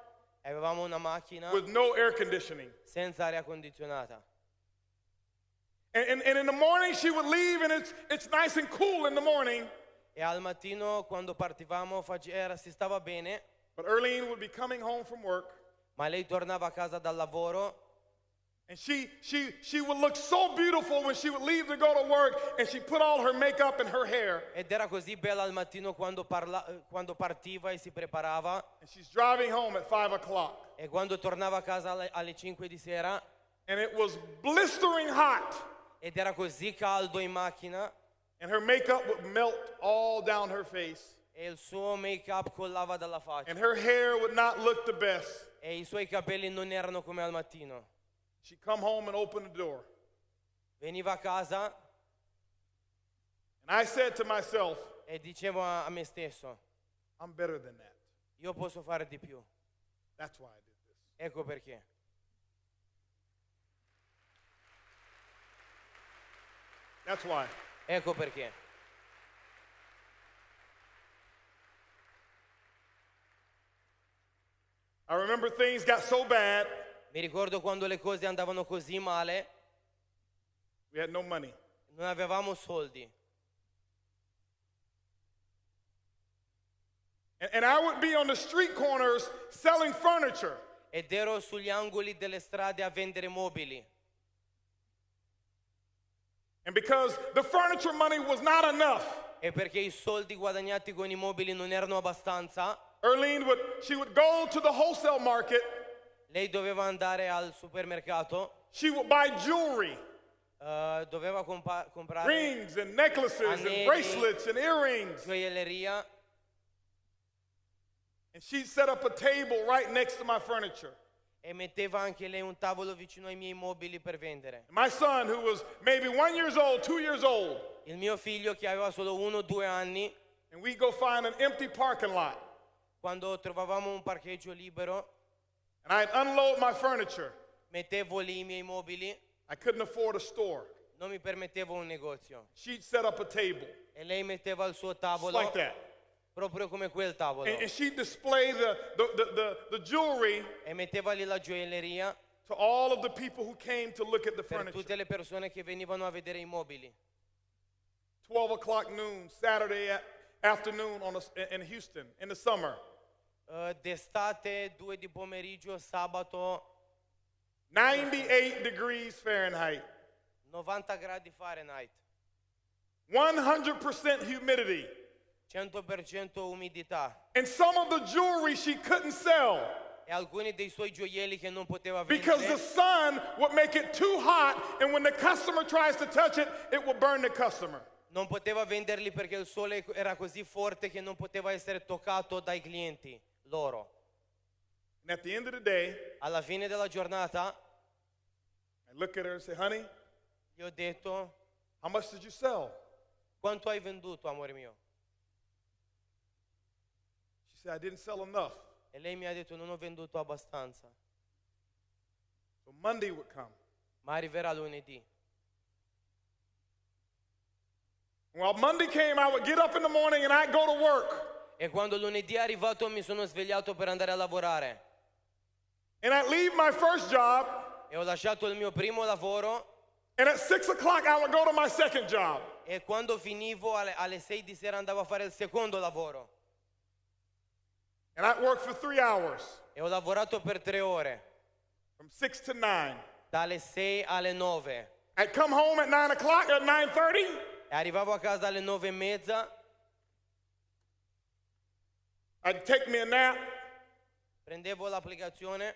E avevamo una macchina with no air conditioning. senza aria condizionata. And in the morning she would leave and it's nice and cool in the morning. E al mattino quando partivamo si stava bene, But Erlene would be coming home from work ma lei tornava a casa dal lavoro and she would look so beautiful when she would leave to go to work and she put all her makeup in her hair. ed era così bella al mattino quando partiva e si preparava And she's driving home at 5 o'clock. e quando tornava a casa alle 5 di sera And it was blistering hot. ed era così caldo in macchina And her makeup would melt all down her face. e il suo make-up collava dalla faccia And her hair would not look the best. e i suoi capelli non erano come al mattino. She'd come home and open the door. Veniva a casa And I said to myself, e dicevo a me stesso, I'm better than that. io posso fare di più. That's why I did this. Ecco perché. That's why. Ecco perché. I remember things got so bad, Mi ricordo quando le cose andavano così male, we had no money. non avevamo soldi. And I would be on the street corners selling furniture. Ed ero sugli angoli delle strade a vendere mobili. And because the furniture money was not enough, E perché i soldi guadagnati con i mobili non erano abbastanza, Erlene she would go to the wholesale market. lei doveva andare al supermercato, She would buy jewelry, doveva comprare rings and necklaces and Anelli. bracelets and earrings. gioielleria And she'd set up a table right next to my furniture. e metteva anche lei un tavolo vicino ai miei mobili per vendere. My son, who was maybe 1 year old, 2 years old, Il mio figlio che aveva solo 1 o 2 anni, and we'd go find an empty parking lot. quando trovavamo un parcheggio libero, And I'd unload my furniture. mettevo lì i miei mobili, I couldn't afford a store. Non mi permettevo un negozio. She'd set up a table, E lei metteva il suo just tavolo like that. proprio come quel tavolo. And she'd display the jewelry E metteva lì la gioielleria to all of the people who came to look at the per furniture. tutte le persone che venivano a vedere i mobili. 12 o'clock noon, Saturday afternoon in Houston in the summer. D'estate, 2 di pomeriggio, sabato, 98 degrees Fahrenheit, 90 gradi Fahrenheit, 100% humidity. 100% umidità. And some of the jewelry she couldn't sell E alcuni dei suoi gioielli che non poteva because the vendere sun would make it too hot, and when the customer tries to touch it, it will burn the customer. non poteva venderli perché il sole era così forte che non poteva essere toccato dai clienti loro. And at the end of the day, Alla fine della giornata I look at her and say, honey, gli ho detto: how much did you sell? quanto hai venduto, amore mio? She said, I didn't sell enough. E lei mi ha detto: non ho venduto abbastanza. So Monday would come. Ma arriverà lunedì. Well, Monday came, I would get up in the morning and I'd go to work. E quando lunedì è arrivato mi sono svegliato per andare a lavorare. And I'd leave my first job, E ho lasciato il mio primo lavoro. and at 6 o'clock I would go to my second job. E quando finivo alle 6 di sera andavo a fare il secondo lavoro. And I'd work for 3 hours, E ho lavorato per 3 ore, from 6 to 9. dalle 6 alle 9. I'd come home at 9 o'clock, at 9:30. E arrivavo a casa alle 9:30, I'd take me a nap prendevo l'applicazione,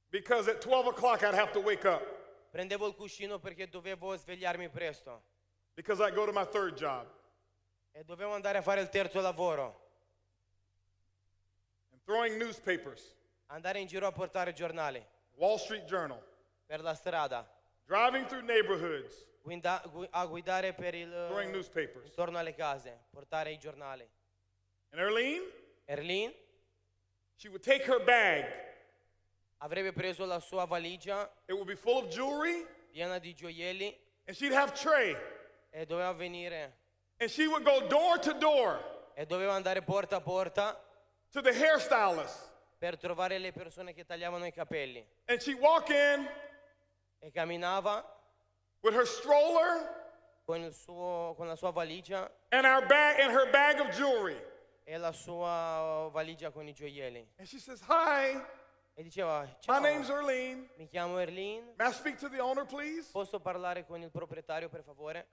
because at 12 o'clock I'd have to wake up prendevo il cuscino perché dovevo svegliarmi presto. because I'd go to my third job. E dovevo andare a fare il terzo lavoro, And throwing newspapers, andare in giro a portare giornali Wall Street Journal, per la strada, driving through neighborhoods, a guidare per throwing newspapers. intorno alle case, portare i giornali. And Erlene, Erlin she would take her bag. avrebbe preso la sua valigia It would be full of jewelry, piena di gioielli and she'd have Trey. e doveva venire And she would go door to door e doveva andare porta a porta to the hairstylist. per trovare le persone che tagliavano i capelli. And she'd walk in E camminava with her stroller con la sua valigia and her bag of jewelry. e la sua valigia con i gioielli. And she says, hi, E diceva: my ciao, name's Erlene. mi chiamo Erlin, May I speak to the owner, please? posso parlare con il proprietario per favore?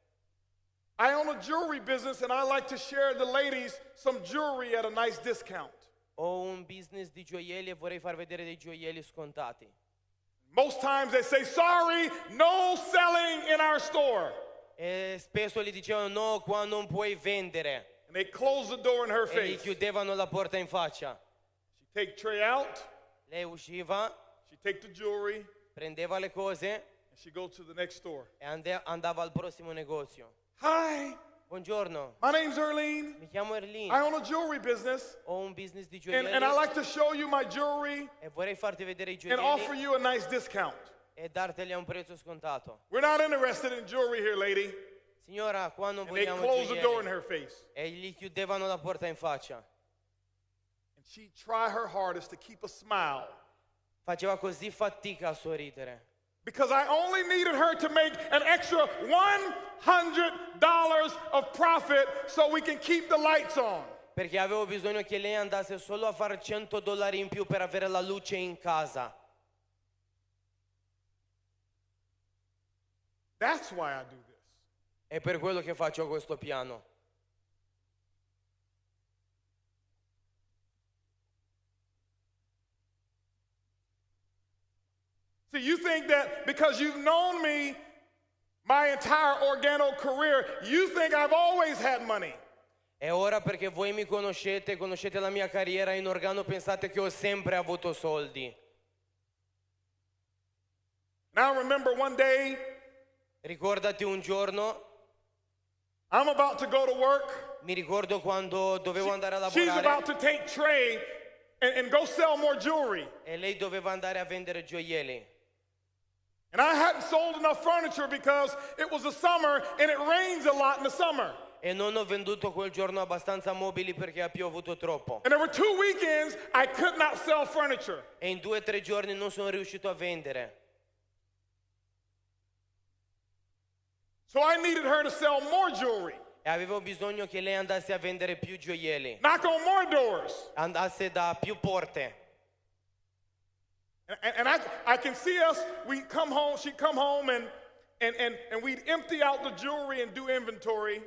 I own a jewelry business and I like to share the ladies some jewelry at a nice discount. Ho un business di gioielli e vorrei far vedere dei gioielli scontati. Most times they say, sorry, no selling in our store. E spesso gli dicevano: no, qua non puoi vendere. And they close the door in her E gli face. chiudevano la porta in faccia. She take Trey out, Lei usciva, she take the jewelry, prendeva le cose and she go to the next store. e andava al prossimo negozio. Hi, Buongiorno, my name's Erlene. mi chiamo Erlin, I own a jewelry business, ho un business di and gioielli I like to show you my jewelry e vorrei farti vedere i and offer gioielli you a nice discount. e darteli a un prezzo scontato. We're not interested in jewelry here, lady. Signora, qua non And they vogliamo close the door in gioielli. her face. E gli chiudevano la porta in faccia. And she try her hardest to keep a smile Faceva così fatica a sorridere. because I only needed her to make an extra $100 of profit so we can keep the lights on. Perché avevo bisogno che lei andasse solo a fare $100 in più per avere la luce in casa. That's why I do this. È per quello che faccio questo piano. See, you think that because you've known me my entire organo career, you think I've always had money. E ora perché voi mi conoscete la mia carriera in organo, pensate che ho sempre avuto soldi. Now remember one day, Ricordati un giorno, I'm about to go to work. mi ricordo quando dovevo andare a She's about lavorare to take Trey and go sell more jewelry. e lei doveva andare a vendere gioielli. And I hadn't sold enough furniture because it was the summer and it rains a lot in the summer. E non ho venduto quel giorno abbastanza mobili perché ha piovuto troppo. And there were 2 weekends I could not sell furniture. E in 2 o 3 giorni non sono riuscito a vendere. So I needed her to sell more jewelry, E avevo bisogno che lei andasse a vendere più gioielli, knock on more doors. andasse da più porte. And I can see us, she'd come home and we'd empty out the jewelry and do inventory.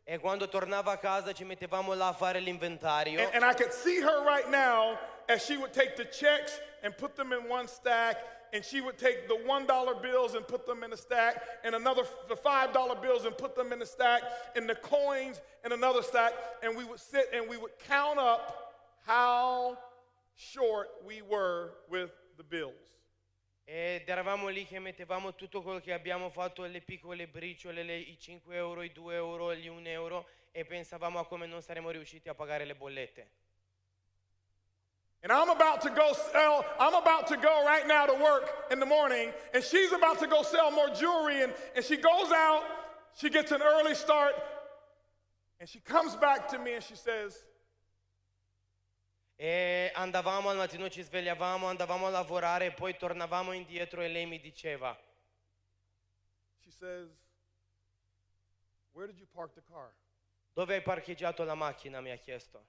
E quando tornava a casa ci mettevamo là a fare l'inventario. And I could see her right now as she would take the checks and put them in one stack, and she would take the $1 bills and put them in a stack, and the $5 bills and put them in a stack, and the coins in another stack, and we would sit and we would count up how short we were with the bills. Ed eravamo lì che mettevamo tutto quello che abbiamo fatto, le piccole briciole, i 5 euro, i 2 euro, gli 1 euro, e pensavamo a come non saremmo riusciti a pagare le bollette. And I'm about to go right now to work in the morning, and she's about to go sell more jewelry, and she goes out, she gets an early start, and she comes back to me and she says, E andavamo al mattino, ci svegliavamo, andavamo a lavorare e poi tornavamo indietro e lei mi diceva, she says, where did you park the car? dove hai parcheggiato la macchina? Mi ha chiesto.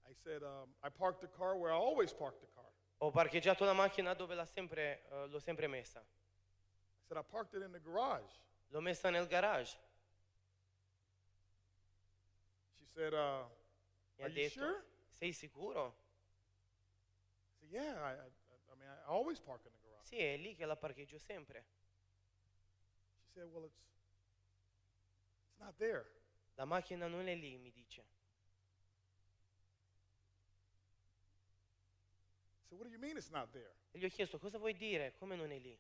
I said, I parked the car where I always park the car. Ho parcheggiato la macchina dove l'ho sempre messa. I said, I parked it in the garage. L'ho messa nel garage. She said, Mi are ha you detto, sure? sei sicuro? I said, yeah, I mean, I always park in the garage. Sì, è lì che la parcheggio sempre. She said, well, it's not there. La macchina non è lì, mi dice. I said, what do you mean it's not there? E gli ho chiesto, cosa vuoi dire? Come non è lì?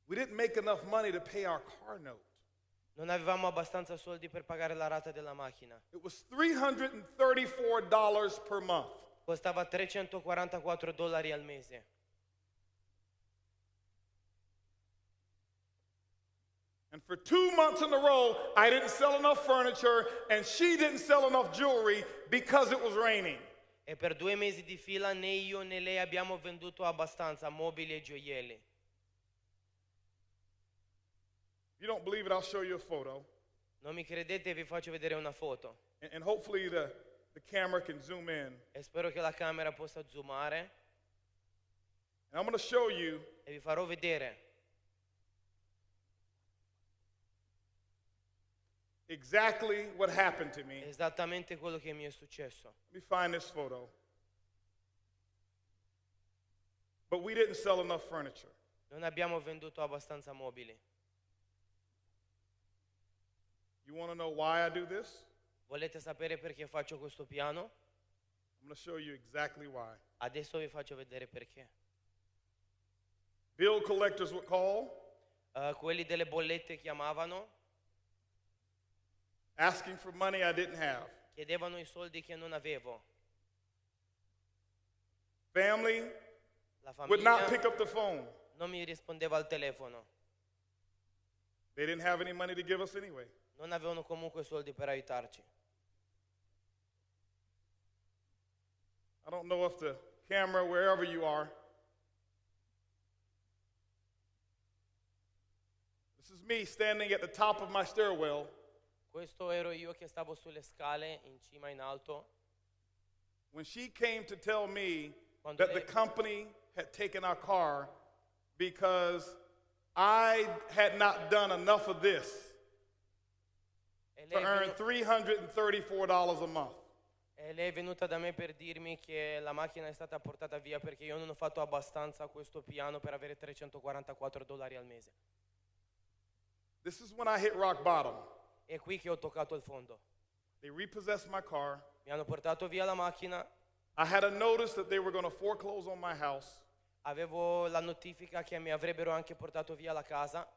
We didn't make enough money to pay our car note. Non avevamo abbastanza soldi per pagare la rata della macchina. It was $334 per month. Costava $344 al mese. And for 2 months in a row, I didn't sell enough furniture, and she didn't sell enough jewelry because it was raining. E per 2 mesi di fila né io né lei abbiamo venduto abbastanza mobili e gioielli. If you don't believe it, I'll show you a photo. Non mi credete, vi faccio vedere una foto. And hopefully the camera can zoom in. E spero che la camera possa zoomare. And I'm going to show you E vi farò vedere exactly what happened to me. esattamente quello che mi è successo. Let me find this photo. But we didn't sell enough furniture. Non abbiamo venduto abbastanza mobili. You want to know why I do this? Volete sapere perché faccio questo piano? I'm going to show you exactly why. Adesso vi faccio vedere perché. Bill collectors would call, Quelli delle bollette chiamavano, asking for money I didn't have. chiedevano i soldi che non avevo. Family La would not famiglia pick up the phone. non mi rispondeva al telefono. They didn't have any money to give us anyway. Non avevano comunque soldi per aiutarci. I don't know if the camera, wherever you are, this is me standing at the top of my stairwell. Questo ero io che stavo sulle scale, in cima in alto. When she came to tell me Quando that the lei- company had taken our car because I had not done enough of this E to earn $334 a month. lei è venuta da me per dirmi che la macchina è stata portata via perché io non ho fatto abbastanza questo piano per avere $344 al mese. This is when I hit rock bottom. È qui che ho toccato il fondo. They repossessed my car. Mi hanno portato via la macchina, I had a notice that they were going to foreclose on my house, avevo la notifica che mi avrebbero anche portato via la casa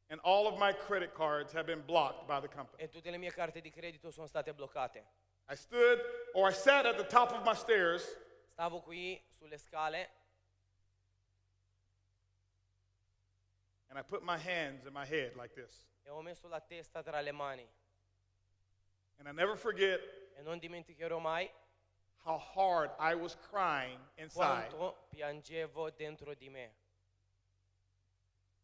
and all of my credit cards have been blocked by the company. e tutte le mie carte di credito sono state bloccate. I stood or I sat at the top of my stairs Stavo qui sulle scale and I put my hands in my head like this. e ho messo la testa tra le mani. And I never forget E non dimenticherò mai how hard I was crying inside quanto piangevo dentro di me.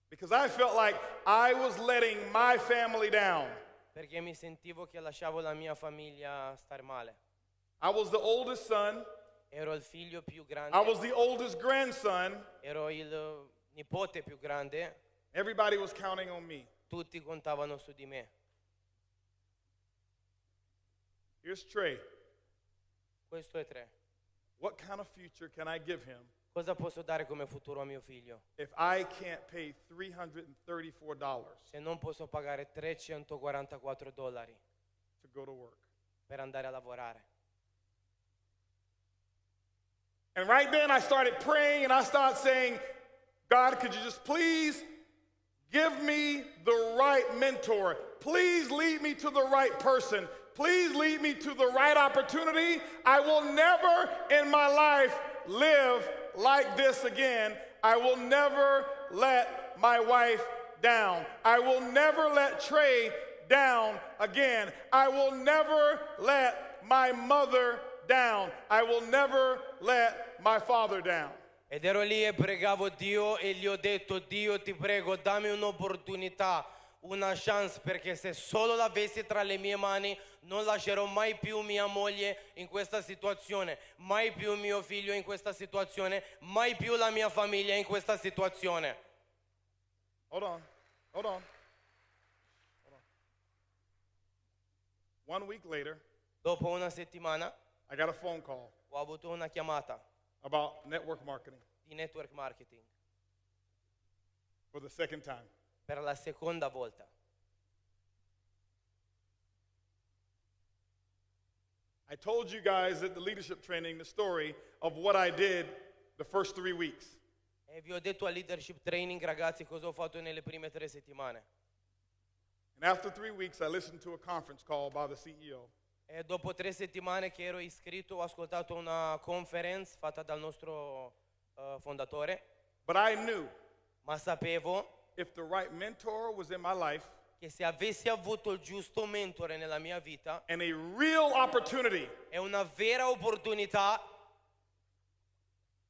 because I felt like I was letting my family down. Perché mi sentivo che lasciavo la mia famiglia star male. I was the oldest son. Ero il figlio più grande, I was the oldest grandson. ero il nipote più grande, Everybody was counting on me. tutti contavano su di me. Here's Trey. Questo è 3. What kind of future can I give him Cosa posso dare come futuro a mio figlio if I can't pay $334 se non posso pagare $344 to go to work? per andare a lavorare? And right then I started praying and I started saying, God, could you just please give me the right mentor? Please lead me to the right person. Please lead me to the right opportunity. I will never in my life live like this again. I will never let my wife down. I will never let Trey down again. I will never let my mother down. I will never let my father down. Ed ero lì e pregavo Dio e gli ho detto: Dio, ti prego, dammi un'opportunità, una chance, perché se solo l'avessi tra le mie mani non lascerò mai più mia moglie in questa situazione, mai più mio figlio in questa situazione, mai più la mia famiglia in questa situazione. Hold on. Hold on. Hold on. 1 week later, Dopo una settimana I got a phone call ho avuto una chiamata about network marketing di network marketing for the second time. per la seconda volta. I told you guys at the leadership training the story of what I did the first 3 weeks. E vi ho detto al leadership training, ragazzi, cosa ho fatto nelle prime 3 settimane. And after 3 weeks, I listened to a conference call by the CEO. E dopo 3 settimane che ero iscritto ho ascoltato una conference fatta dal nostro fondatore, But I knew ma sapevo if the right mentor was in my life che se avessi avuto il giusto mentore nella mia vita and a real opportunity, e una vera opportunità,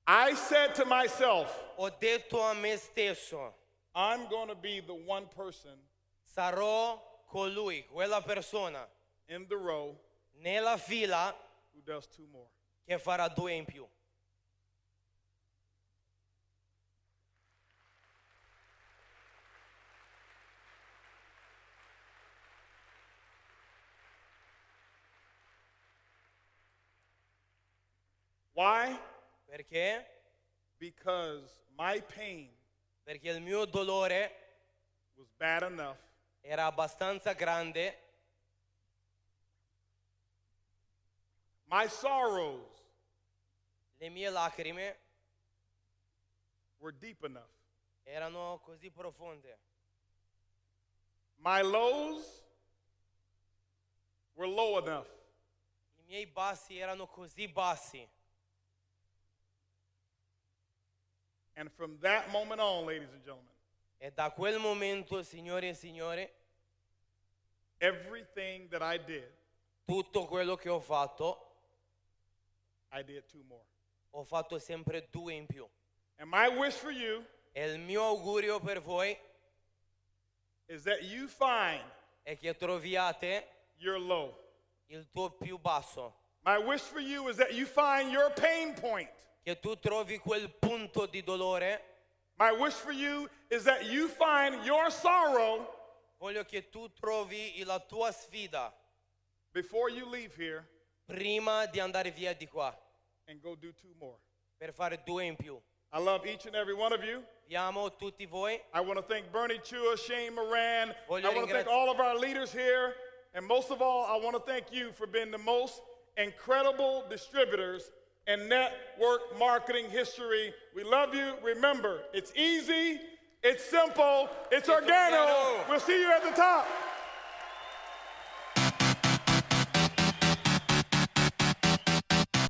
I said to myself, ho detto a me stesso: I'm going to be the one person sarò colui, quella persona in the row nella fila who does 2 more. che farà 2 in più. Why? Perché? Because my pain Perché il mio dolore was bad enough era abbastanza grande, my sorrows le mie lacrime were deep enough. erano così profonde, My lows were low enough. i miei bassi erano così bassi. And from that moment on, ladies and gentlemen, E da quel momento, signori e signori, everything that I did, tutto quello che ho fatto, I did 2 more. ho fatto sempre 2 in più. And my wish for you E il mio augurio per voi is that you find è che troviate your low. il tuo più basso, My wish for you is that you find your pain point. che tu trovi quel punto di dolore. My wish for you is that you find your sorrow Voglio che tu trovi la tua sfida before you leave here prima di andare via di qua, and go do 2 more. per fare 2 in più. I love each and every one of you. Vi amo tutti voi. I want to thank Bernie Chua, Shane Moran. Voglio I want to thank ringrazi- all of our leaders here. And most of all, I want to thank you for being the most incredible distributors in network marketing history. We love you. Remember, it's easy, it's simple, it's organo. organo. We'll see you at the top.